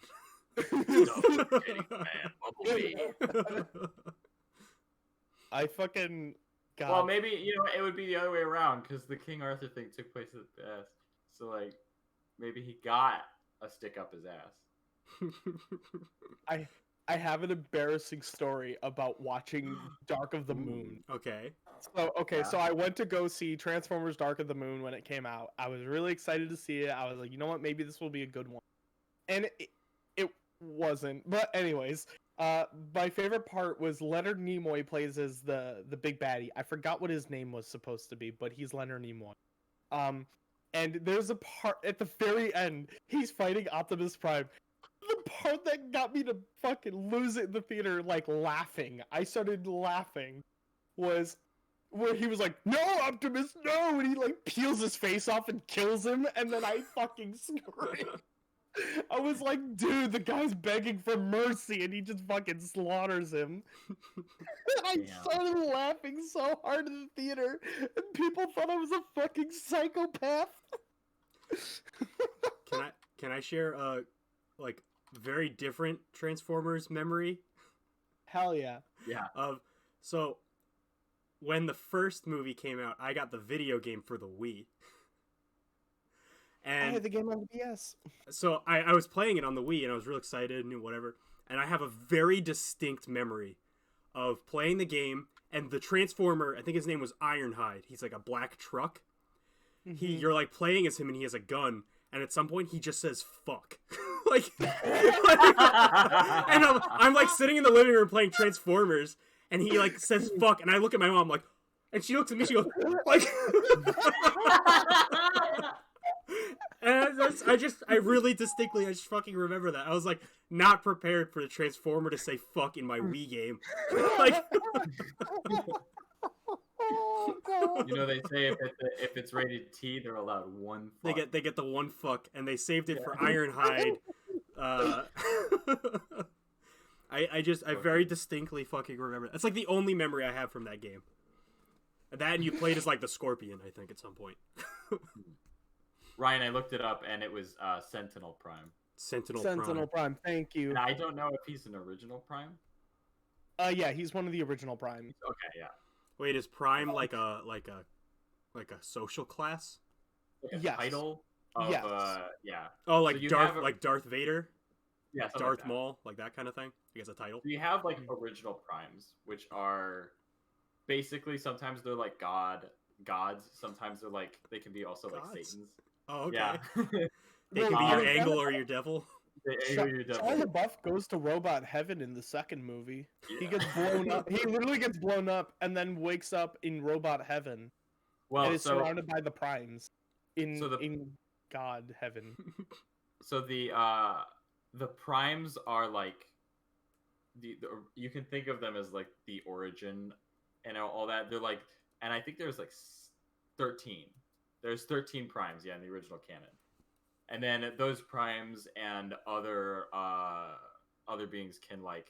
I fucking God. well, maybe it would be the other way around because the King Arthur thing took place at the ass. So like, maybe he got a stick up his ass. I have an embarrassing story about watching Dark of the Moon. Okay. So I went to go see Transformers Dark of the Moon when it came out. I was really excited to see it. I was like, you know what, maybe this will be a good one. And it wasn't. But anyways, my favorite part was Leonard Nimoy plays as the big baddie. I forgot what his name was supposed to be, but he's Leonard Nimoy. And there's a part at the very end, he's fighting Optimus Prime. The part that got me to fucking lose it in the theater, like laughing, I started laughing, was where he was like, no, Optimus, no! And he like peels his face off and kills him, and then I fucking screamed. I was like, dude, the guy's begging for mercy, and he just fucking slaughters him. I Damn. started laughing so hard in the theater, and people thought I was a fucking psychopath. Can I share a like very different Transformers memory? Hell yeah. Yeah. So when the first movie came out, I got the video game for the Wii. I And had the game on the DS. so I was playing it on the Wii and I was real excited and whatever. And I have a very distinct memory of playing the game and the Transformer, I think his name was Ironhide. He's like a black truck. You're like playing as him and he has a gun. And at some point he just says fuck. and I'm like sitting in the living room playing Transformers and he like says fuck and I look at my mom like, and she looks at me, she goes like and I really distinctly, I just fucking remember that. I was like not prepared for the Transformer to say fuck in my Wii game. Like, Oh, God. They say if it's rated T, they're allowed one. they Fuck. get the one fuck, and they saved it for Ironhide. I very distinctly fucking remember. That's like the only memory I have from that game. That and you played as like the Scorpion, I think, at some point. Ryan, I looked it up, and it was Sentinel Prime. Sentinel Prime, thank you. And I don't know if he's an original Prime. Yeah, he's one of the original Primes. Okay, yeah. Wait, is Prime like a social class? Like a Yes. title of Yes. yeah. Oh, like So you Darth have a- like Darth Vader, Yeah, something Darth like that. Maul, like that kind of thing. I guess a title. So you have like original primes, which are basically sometimes they're like gods. Sometimes they're like they can be also like Gods? Satans. Oh, okay. Yeah. They can be Well, your yeah. angle or your devil. You're Shia LaBeouf goes to Robot Heaven in the second movie. He Yeah. gets blown up. He literally gets blown up and then wakes up in Robot Heaven and Well, is so surrounded by the Primes in So the- in God Heaven. so the primes are like the you can think of them as like the origin and all that. They're like, and I think there's like 13. There's 13 primes, yeah, in the original canon. And then those primes and other beings can like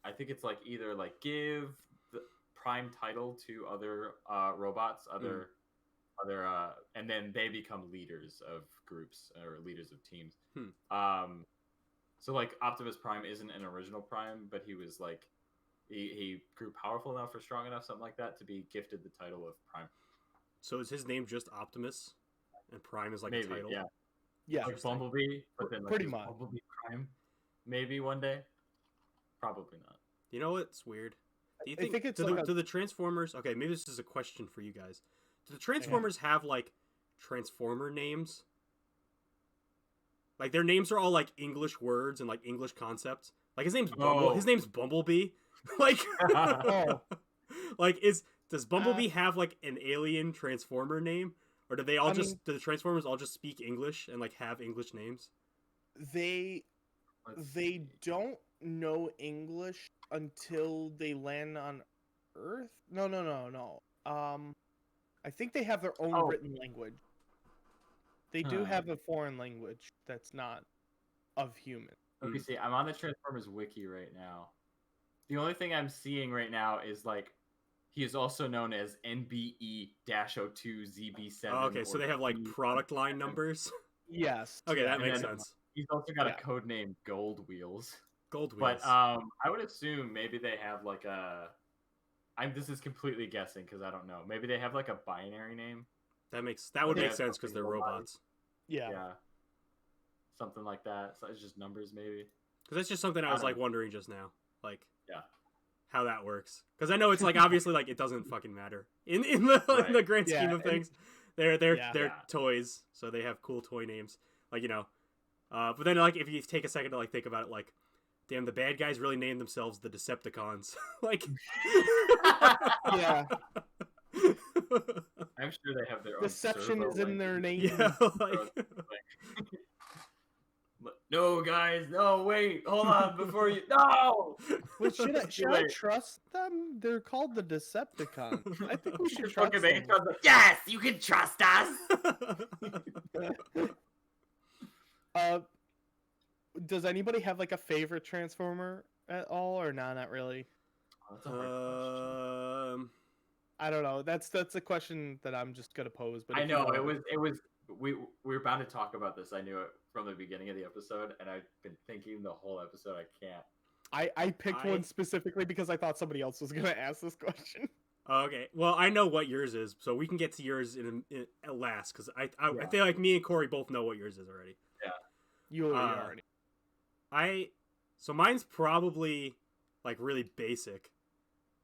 I think it's like either like give the prime title to other robots, other and then they become leaders of groups or leaders of teams. So like Optimus Prime isn't an original Prime, but he was like he grew powerful enough or strong enough, something like that, to be gifted the title of Prime. So is his name just Optimus, and Prime is like Maybe, a title? yeah. Yeah, like Bumblebee, but then like Pretty just much. Bumblebee Prime, maybe one day. Probably not. You know what's weird? Do you I think it's do, like the, a- do the Transformers? Okay, maybe this is a question for you guys. Do the Transformers have like Transformer names? Like their names are all like English words and like English concepts. Like his name's Oh. His name's Bumblebee. Like, Oh. like does Bumblebee have like an alien Transformer name, or do they all I do mean- the Transformers all just speak English and like have English names? they Let's they see. don't know English until they land on Earth. No. I think they have their own Oh. written language. They do Huh. have a foreign language that's not of human. Let me see. I'm on the Transformers wiki right now. The only thing I'm seeing right now is like he is also known as NBE-02ZB7. Oh, okay, so or they have like B7. product line numbers. Yes. Okay, yeah. that And makes then- sense. He's also got Yeah. a code name Gold Wheels. Gold wheels. But I would assume maybe they have like a. This is completely guessing because I don't know. Maybe they have like a binary name. that would they make have sense because they're fucking robots. Yeah. Something like that. So it's just numbers, maybe. Because that's just something I I was don't like wondering just now, like Yeah. how that works. Because I know it's like obviously like it doesn't fucking matter in the Right. in the grand Yeah, scheme of and- things. They're Yeah. toys, so they have cool toy names, like you know. But then like if you take a second to like think about it, like, damn, the bad guys really named themselves the Decepticons, like. Yeah. I'm sure they have their own. Deception servo is in their language. name. Yeah, like. No, guys. No, wait. Hold on. Before you. No. But should I Wait. trust them? They're called the Decepticons. I think we should trust Fucking them. Megatron's like, yes, you can trust us. Does anybody have like a favorite Transformer at all, or not really? Oh, that's a hard question. I don't know. That's a question that I'm just gonna pose. But I if you know don't- it was. We were bound to talk about this. I knew it from the beginning of the episode, and I've been thinking the whole episode. I can't. I picked one specifically because I thought somebody else was gonna ask this question. Okay, well I know what yours is, so we can get to yours in last because I Yeah. feel like me and Corey both know what yours is already. You already. So mine's probably like really basic.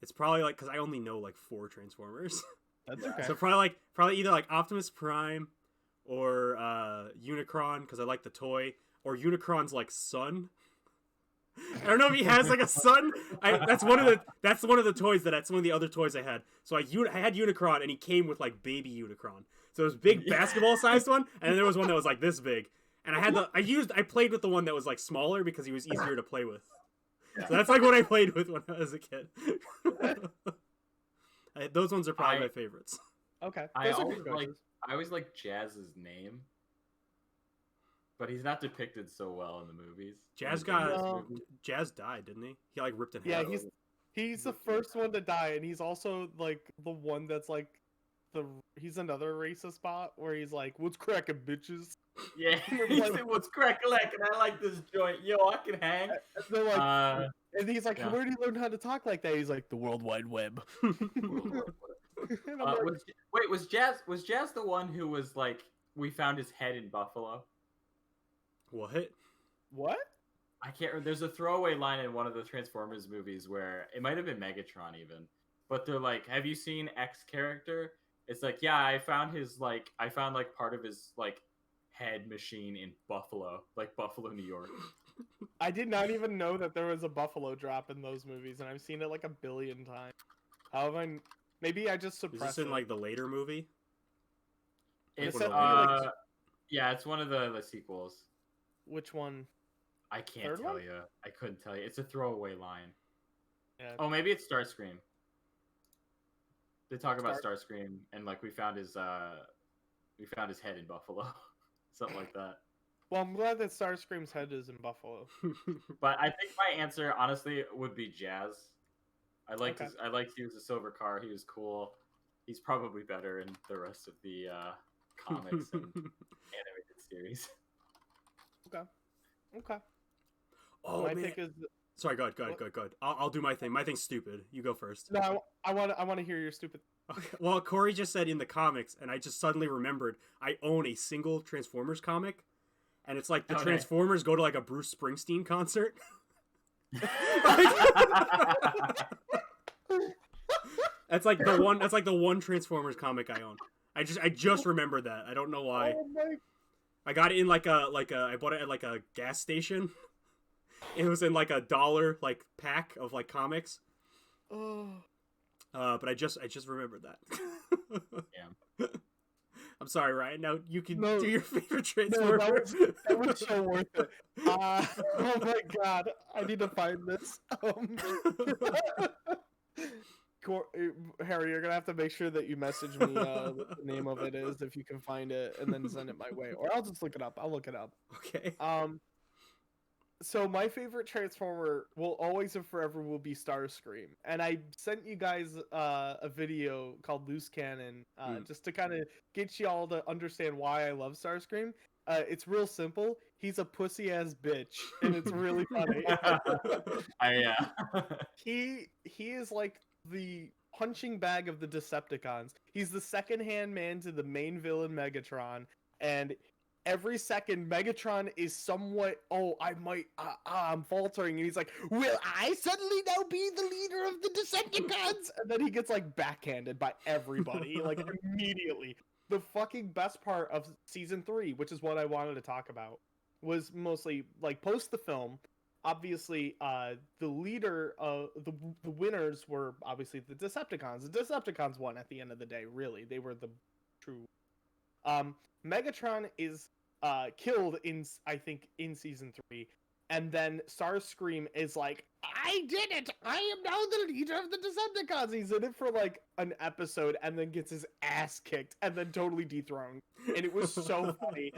It's probably like because I only know like 4 Transformers. That's Yeah. okay. So probably either like Optimus Prime or Unicron because I like the toy, or Unicron's like son. I don't know if he has like a son. That's one of the toys that's one of the other toys I had. So I had Unicron and he came with like baby Unicron. So it was big basketball sized one, and then there was one that was like this big. And I played with the one that was like smaller because he was easier to play with. So that's like what I played with when I was a kid. Those ones are probably my favorites. Okay. I Those are always good like. choices. I always like Jazz's name, but he's not depicted so well in the movies. Jazz In the got previous No. movies. Jazz died, didn't he? He like ripped in Yeah, half. he's the first one to die, and he's also like the one that's like he's another racist bot where he's like, "What's cracking, bitches?" Yeah, he said, "What's crack-a-lack?" And I like this joint. Yo, I can hang. And they're like, and he's like, yeah. "Where did you learn how to talk like that?" He's like, "The World Wide Web." And I'm like, was Jazz the one who was like, we found his head in Buffalo? What? what? I can't remember. There's a throwaway line in one of the Transformers movies where it might have been Megatron even, but they're like, "Have you seen X character?" It's like, "Yeah, I found part of his like head machine in Buffalo, like Buffalo, New York." I did not even know that there was a Buffalo drop in those movies, and I've seen it like a billion times. How have I? Maybe I just Is suppressed this in it. like the later movie? It's one of the later- yeah, it's one of the sequels. Which one? I can't Third tell one? you. I couldn't tell you. It's a throwaway line. Yeah. Oh, maybe it's Starscream. They talk about Starscream, and like we found his head in Buffalo, something like that. Well, I'm glad that Starscream's head is in Buffalo. But I think my answer, honestly, would be Jazz. I liked Okay. I liked he was a silver car. He was cool. He's probably better in the rest of the comics and animated series. Okay. Oh My man! pick is Sorry, go ahead. I'll do my thing. My thing's stupid. You go first. no. I want to hear your stupid. Okay. Well, Corey just said in the comics, and I just suddenly remembered I own a single Transformers comic, and it's like the Okay. Transformers go to like a Bruce Springsteen concert. That's like the one. That's like the one Transformers comic I own. I just remembered that. I don't know why. Oh my! I got it in like a I bought it at like a gas station. It was in like $1 like pack of like comics. Oh. But I just remembered that. Yeah. I'm sorry, Ryan. Now you can No. do your favorite No, Transformer. that was so worth it. Oh my god, I need to find this. Harry, you're gonna have to make sure that you message me what the name of it is if you can find it, and then send it my way, or I'll just look it up. I'll look it up. Okay. So my favorite Transformer will always and forever will be Starscream, and I sent you guys a video called Loose Cannon just to kind of get you all to understand why I love Starscream. It's real simple. He's a pussy ass bitch, and it's really funny. He is like the punching bag of the Decepticons. He's the second-hand man to the main villain Megatron, and every second Megatron is somewhat, I'm faltering, and he's like, will I suddenly now be the leader of the Decepticons? And then he gets like backhanded by everybody, like immediately. The fucking best part of season 3, which is what I wanted to talk about, was mostly like post the film. Obviously, the leader of the winners were obviously the Decepticons. The Decepticons won at the end of the day, really. They were the true. Megatron is killed in season 3, and then Starscream is like, I did it! I am now the leader of the Decepticons! He's in it for like an episode and then gets his ass kicked and then totally dethroned. And it was so funny.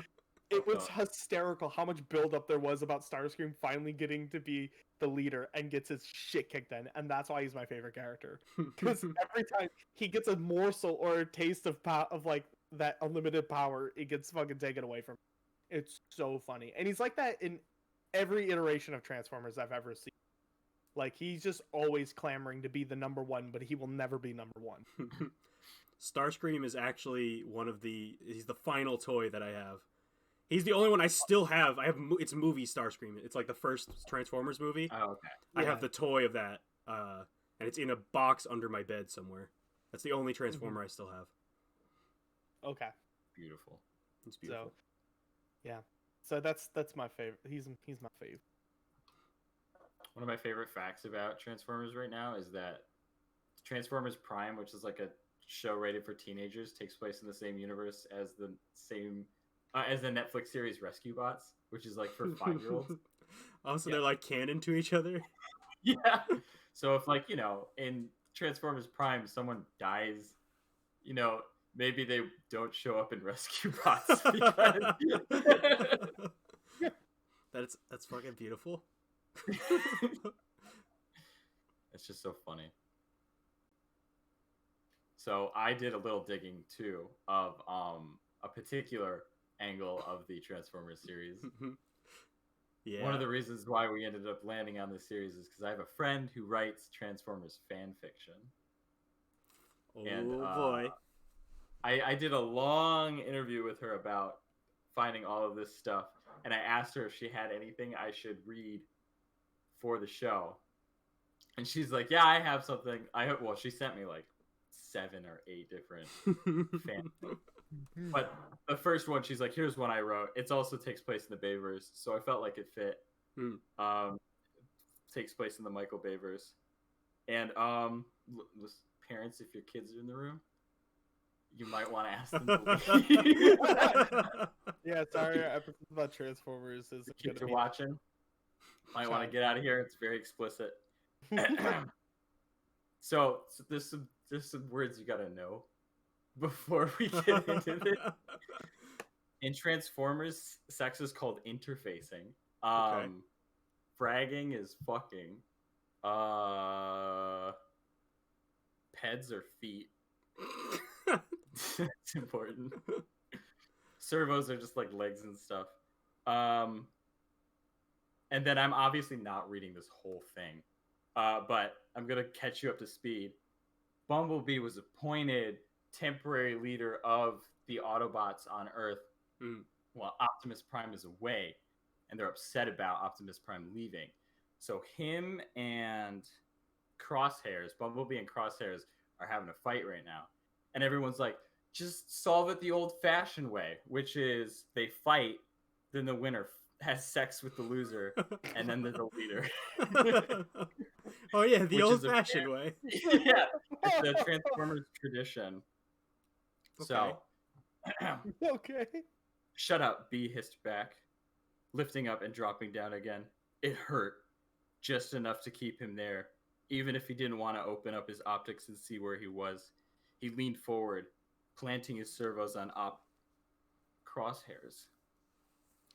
It was hysterical how much buildup there was about Starscream finally getting to be the leader and gets his shit kicked in, and that's why he's my favorite character. Because every time he gets a morsel or a taste of like that unlimited power, it gets fucking taken away from him. It's so funny, and he's like that in every iteration of Transformers I've ever seen. Like, he's just always clamoring to be the number one, but he will never be number one. Starscream is actually he's the final toy that I have. He's the only one I still have. It's movie Starscream. It's like the first Transformers movie. Oh, okay. I have the toy of that, and it's in a box under my bed somewhere. That's the only Transformer I still have. Okay. Beautiful. It's beautiful. So, yeah. So that's my favorite. He's my fave. One of my favorite facts about Transformers right now is that Transformers Prime, which is like a show rated for teenagers, takes place in the same universe as the Netflix series Rescue Bots, which is like for 5-year-olds. Also, they're like canon to each other. Yeah. So if like, in Transformers Prime someone dies, maybe they don't show up in Rescue Bots because... That's fucking beautiful. It's just so funny. So I did a little digging too of a particular angle of the Transformers series. Yeah. One of the reasons why we ended up landing on this series is because I have a friend who writes Transformers fan fiction. Oh And, boy. I did a long interview with her about finding all of this stuff, and I asked her if she had anything I should read for the show. And she's like, yeah, I have something. She sent me like 7 or 8 different fan things. But the first one, she's like, here's one I wrote. It also takes place in the Bayverse, so I felt like it fit. Takes place in the Michael Bayverse. And parents, if your kids are in the room, you might want to ask them to leave. Yeah, sorry, our episode about Transformers is Kids are watching. Might want to get out of here. It's very explicit. So there's some words you gotta know before we get into this. In Transformers, sex is called interfacing. Okay. Fragging is fucking. Peds are feet. It's important. Servos are just like legs and stuff. And then I'm obviously not reading this whole thing. But I'm going to catch you up to speed. Bumblebee was appointed temporary leader of the Autobots on Earth while Optimus Prime is away, and they're upset about Optimus Prime leaving. So him and Crosshairs, Bumblebee and Crosshairs, are having a fight right now. And everyone's like, just solve it the old-fashioned way, which is they fight, then the winner has sex with the loser, and then there's a leader. Oh yeah, the Which is old-fashioned way. Yeah, it's the Transformers tradition. So, Okay. shut up, B hissed back, lifting up and dropping down again. It hurt, just enough to keep him there, even if he didn't want to open up his optics and see where he was. He leaned forward, planting his servos on Crosshairs.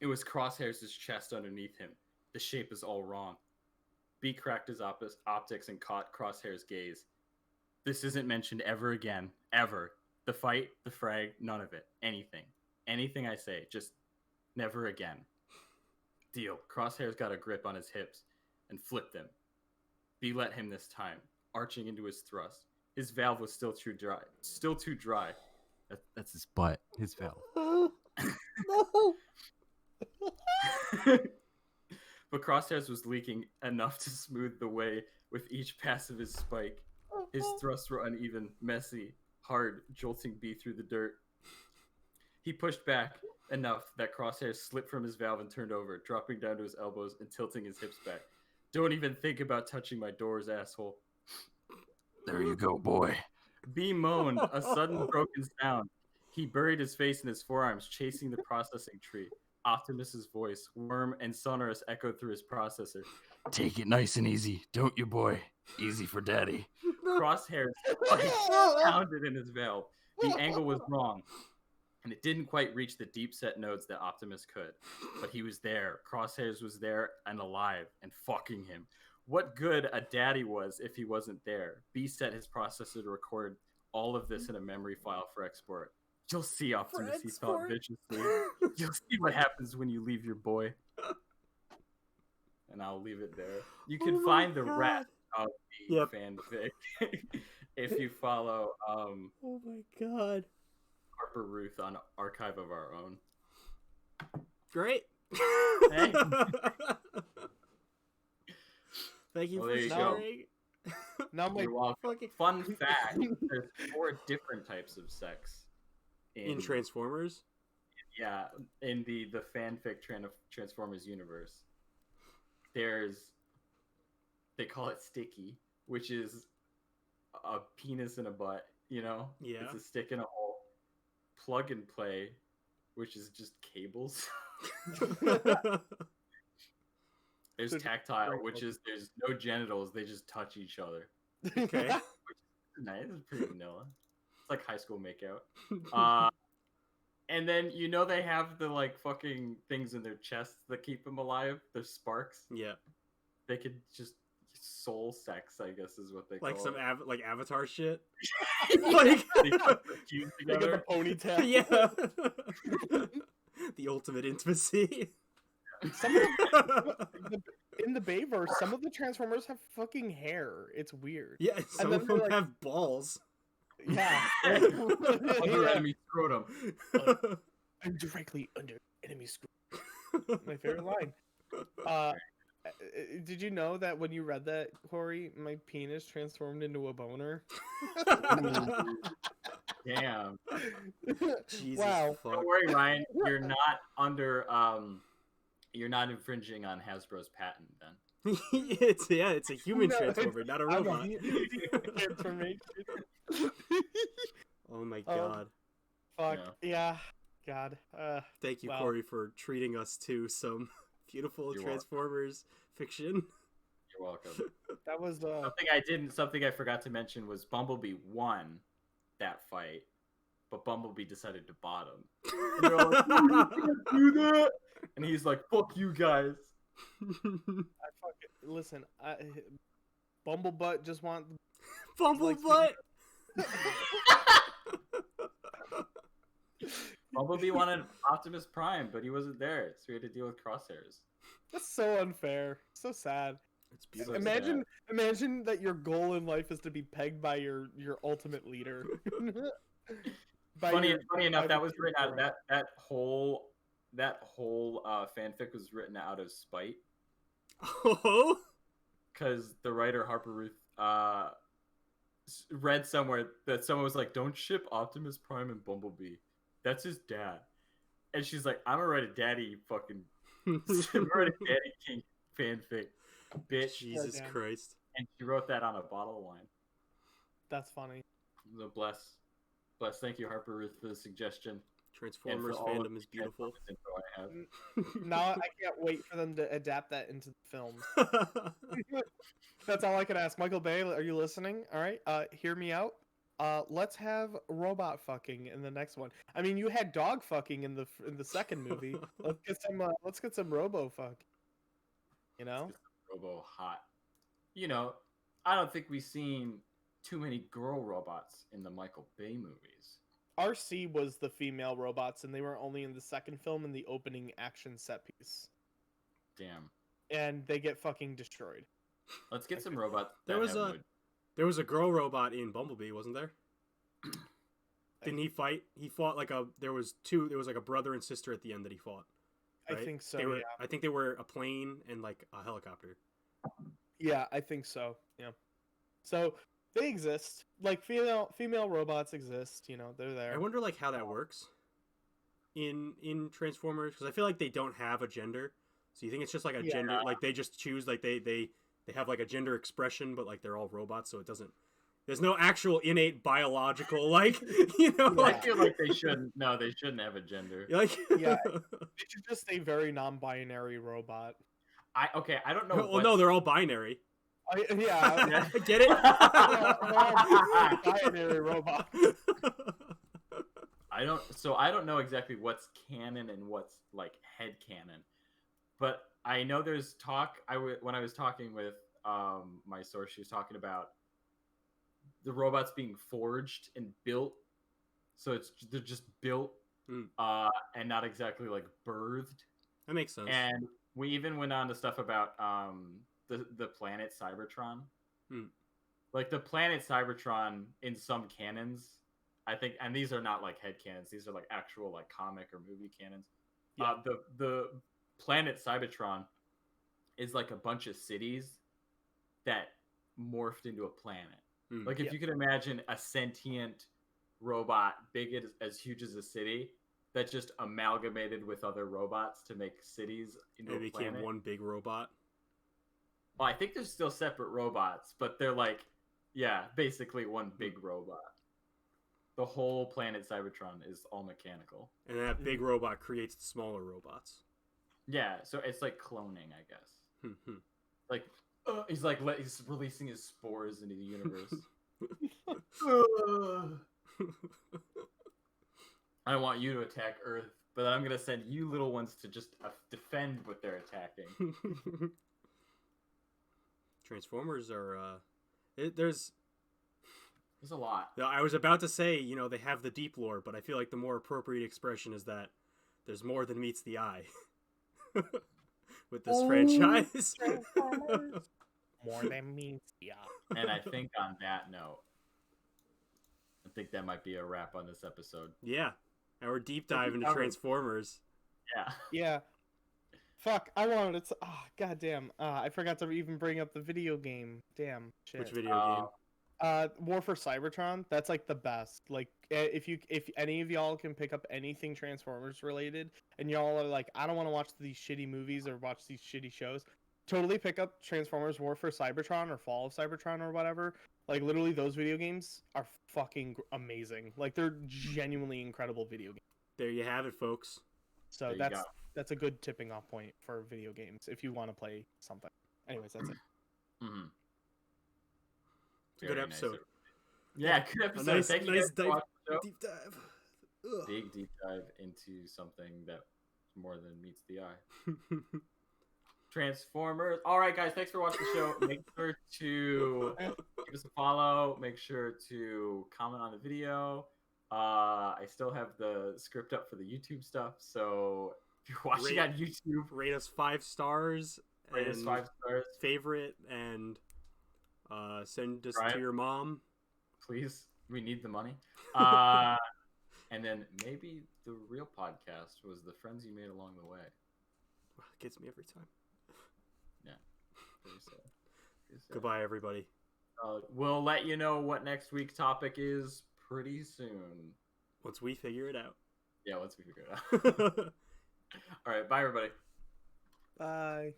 It was Crosshairs' chest underneath him. The shape is all wrong. B cracked his optics and caught Crosshairs' gaze. This isn't mentioned ever again. Ever. The fight, the frag, none of it. Anything. Anything I say. Just never again. Deal. Crosshairs got a grip on his hips and flipped them. B let him this time, arching into his thrust. His valve was still too dry. Still too dry. That's his butt. His valve. No. But Crosshairs was leaking enough to smooth the way with each pass of his spike. His thrusts were uneven, messy, hard, jolting B through the dirt. He pushed back enough that Crosshairs slipped from his valve and turned over, dropping down to his elbows and tilting his hips back. Don't even think about touching my doors, asshole. There you go, boy. B moaned, a sudden broken sound. He buried his face in his forearms, chasing the processing tree. Optimus's voice, warm and sonorous, echoed through his processor. Take it nice and easy, don't you, boy? Easy for daddy. Crosshairs pounded in his valve. The angle was wrong, and it didn't quite reach the deep-set nodes that Optimus could. But he was there. Crosshairs was there and alive and fucking him. What good a daddy was if he wasn't there. B set his processor to record all of this in a memory file for export. You'll see, Optimus, he thought viciously. You'll see what happens when you leave your boy. And I'll leave it there. You can find the rest of the fanfic if you follow Oh my god. Harper Ruth on Archive of Our Own. Great. Hey. Thank you Well, for there you go. sharing. Now my You're welcome. Fucking- Fun fact, there's 4 different types of sex. In Transformers? Yeah, in the fanfic Transformers universe. They call it sticky, which is a penis in a butt, you know? Yeah. It's a stick in a hole. Plug and play, which is just cables. There's tactile, which is there's no genitals, they just touch each other. Okay. Nice, it's pretty vanilla. It's like high school makeout. And then they have the like fucking things in their chests that keep them alive. They're sparks. Yeah. They could just soul sex, I guess is what they Like call some it. like Avatar shit. Like they put the fuse They got together. the ponytail. Yeah. The ultimate intimacy. Some of the, in the Bayverse, some of the Transformers have fucking hair. It's weird. Yeah, some then of they're them like- have balls. Yeah. Under Yeah. enemy scrotum. I'm directly under enemy screw. My favorite line. Did you know that when you read that, Corey, my penis transformed into a boner? Damn. Jesus Wow. fuck. Don't worry, Ryan. You're not under you're not infringing on Hasbro's patent then. it's a human No, transformer, not a I'm robot. transformation. Oh my Oh. god. Fuck. Yeah. God. Thank you, Wow. Corey, for treating us to some beautiful You're Transformers fiction. You're welcome. That was Something I forgot to mention was Bumblebee won that fight, but Bumblebee decided to bottom. And they're all like, "No, you can't do that!" And he's like, "Fuck you guys." listen. Bumblebutt just want. Bumblebutt. Bumblebee wanted Optimus Prime, but he wasn't there, so he had to deal with Crosshairs. That's so unfair. So sad. It's beautiful. Imagine that your goal in life is to be pegged by your ultimate leader. By Funny your- enough, by that the was written out. Transformer. That whole that whole fanfic was written out of spite Oh, because the writer Harper Ruth read somewhere that someone was like, "Don't ship Optimus Prime and Bumblebee. That's his dad." And she's like, "I'm gonna write a daddy fucking, I'm gonna write a daddy king fanfic, bitch." Jesus Goddamn. Christ. And she wrote that on a bottle of wine. That's funny. So bless. Thank you, Harper Ruth, for the suggestion. Transformers all of fandom is the beautiful. Transformers info I have. Now I can't wait for them to adapt that into the films. That's all I can ask. Michael Bay, are you listening? All right, hear me out. Let's have robot fucking in the next one. I mean, you had dog fucking in the second movie. Let's get some robo fuck. You know? Robo hot. You know, I don't think we've seen too many girl robots in the Michael Bay movies. RC was the female robots, and they were only in the second film in the opening action set piece. Damn. And they get fucking destroyed. Let's get some robots. There was a girl robot in Bumblebee, wasn't there? Didn't he fight? He fought like there was like a brother and sister at the end that he fought. Right? I think so. Yeah. Yeah. I think they were a plane and like a helicopter. Yeah, I think so. Yeah. So they exist. Like female robots exist. You know, they're there. I wonder like how that works in Transformers, because I feel like they don't have a gender. So you think it's just like a gender, like they just choose, like they have like a gender expression, but like they're all robots, so it doesn't. There's no actual innate biological, like, you know. Yeah. I feel like they shouldn't. No, they shouldn't have a gender. Like, Yeah. They should just stay very non-binary robot. I don't know. well, no, they're all binary. Yeah. Get it? Binary robot. I don't know exactly what's canon and what's like head canon, but I know there's talk. When I was talking with my source, she was talking about the robots being forged and built, so they're just built and not exactly like birthed. That makes sense. And we even went on to stuff about the planet Cybertron. Like the planet Cybertron in some canons, I think, and these are not like head canons, these are like actual like comic or movie canons. Yeah. The planet Cybertron is like a bunch of cities that morphed into a planet. Like if you could imagine a sentient robot big as huge as a city that just amalgamated with other robots to make cities into It a planet. became one big robot. Well, I think they're still separate robots, but they're like, yeah, basically one big robot. The whole planet Cybertron is all mechanical. And that big robot creates the smaller robots. Yeah, so it's like cloning, I guess. Hmm. Like, he's releasing his spores into the universe. I want you to attack Earth, but I'm gonna send you little ones to just defend what they're attacking. Transformers are there's a lot. I was about to say, you know, they have the deep lore, but I feel like the more appropriate expression is that there's more than meets the eye with this franchise. More than meets the eye. And I think on that note, I think that might be a wrap on this episode. Yeah, our deep dive into Transformers. Yeah. Yeah. Fuck, I wanted to. Oh, goddamn. I forgot to even bring up the video game. Damn. Shit. Which video game? War for Cybertron. That's like the best. Like, if any of y'all can pick up anything Transformers related, and y'all are like, I don't want to watch these shitty movies or watch these shitty shows, totally pick up Transformers War for Cybertron or Fall of Cybertron or whatever. Like, literally, those video games are fucking amazing. Like, they're genuinely incredible video games. There you have it, folks. So that's a good tipping off point for video games if you want to play something. Anyways, that's it. Mm-hmm. Good episode. Nice. Yeah, good episode. Nice, Thank you nice guys for watching the show. deep dive. Ugh. Big deep dive into something that more than meets the eye. Transformers. All right, guys. Thanks for watching the show. Make sure to give us a follow. Make sure to comment on the video. I still have the script up for the YouTube stuff, so if you're watching on YouTube, rate us 5 stars. Rate us 5 stars. Favorite and send us to your mom. Please. We need the money. And then maybe the real podcast was the friends you made along the way. Well, it gets me every time. Yeah. Very sad. Very sad. Goodbye, everybody. We'll let you know what next week's topic is pretty soon. Once we figure it out. Yeah, once we figure it out. All right, bye, everybody. Bye.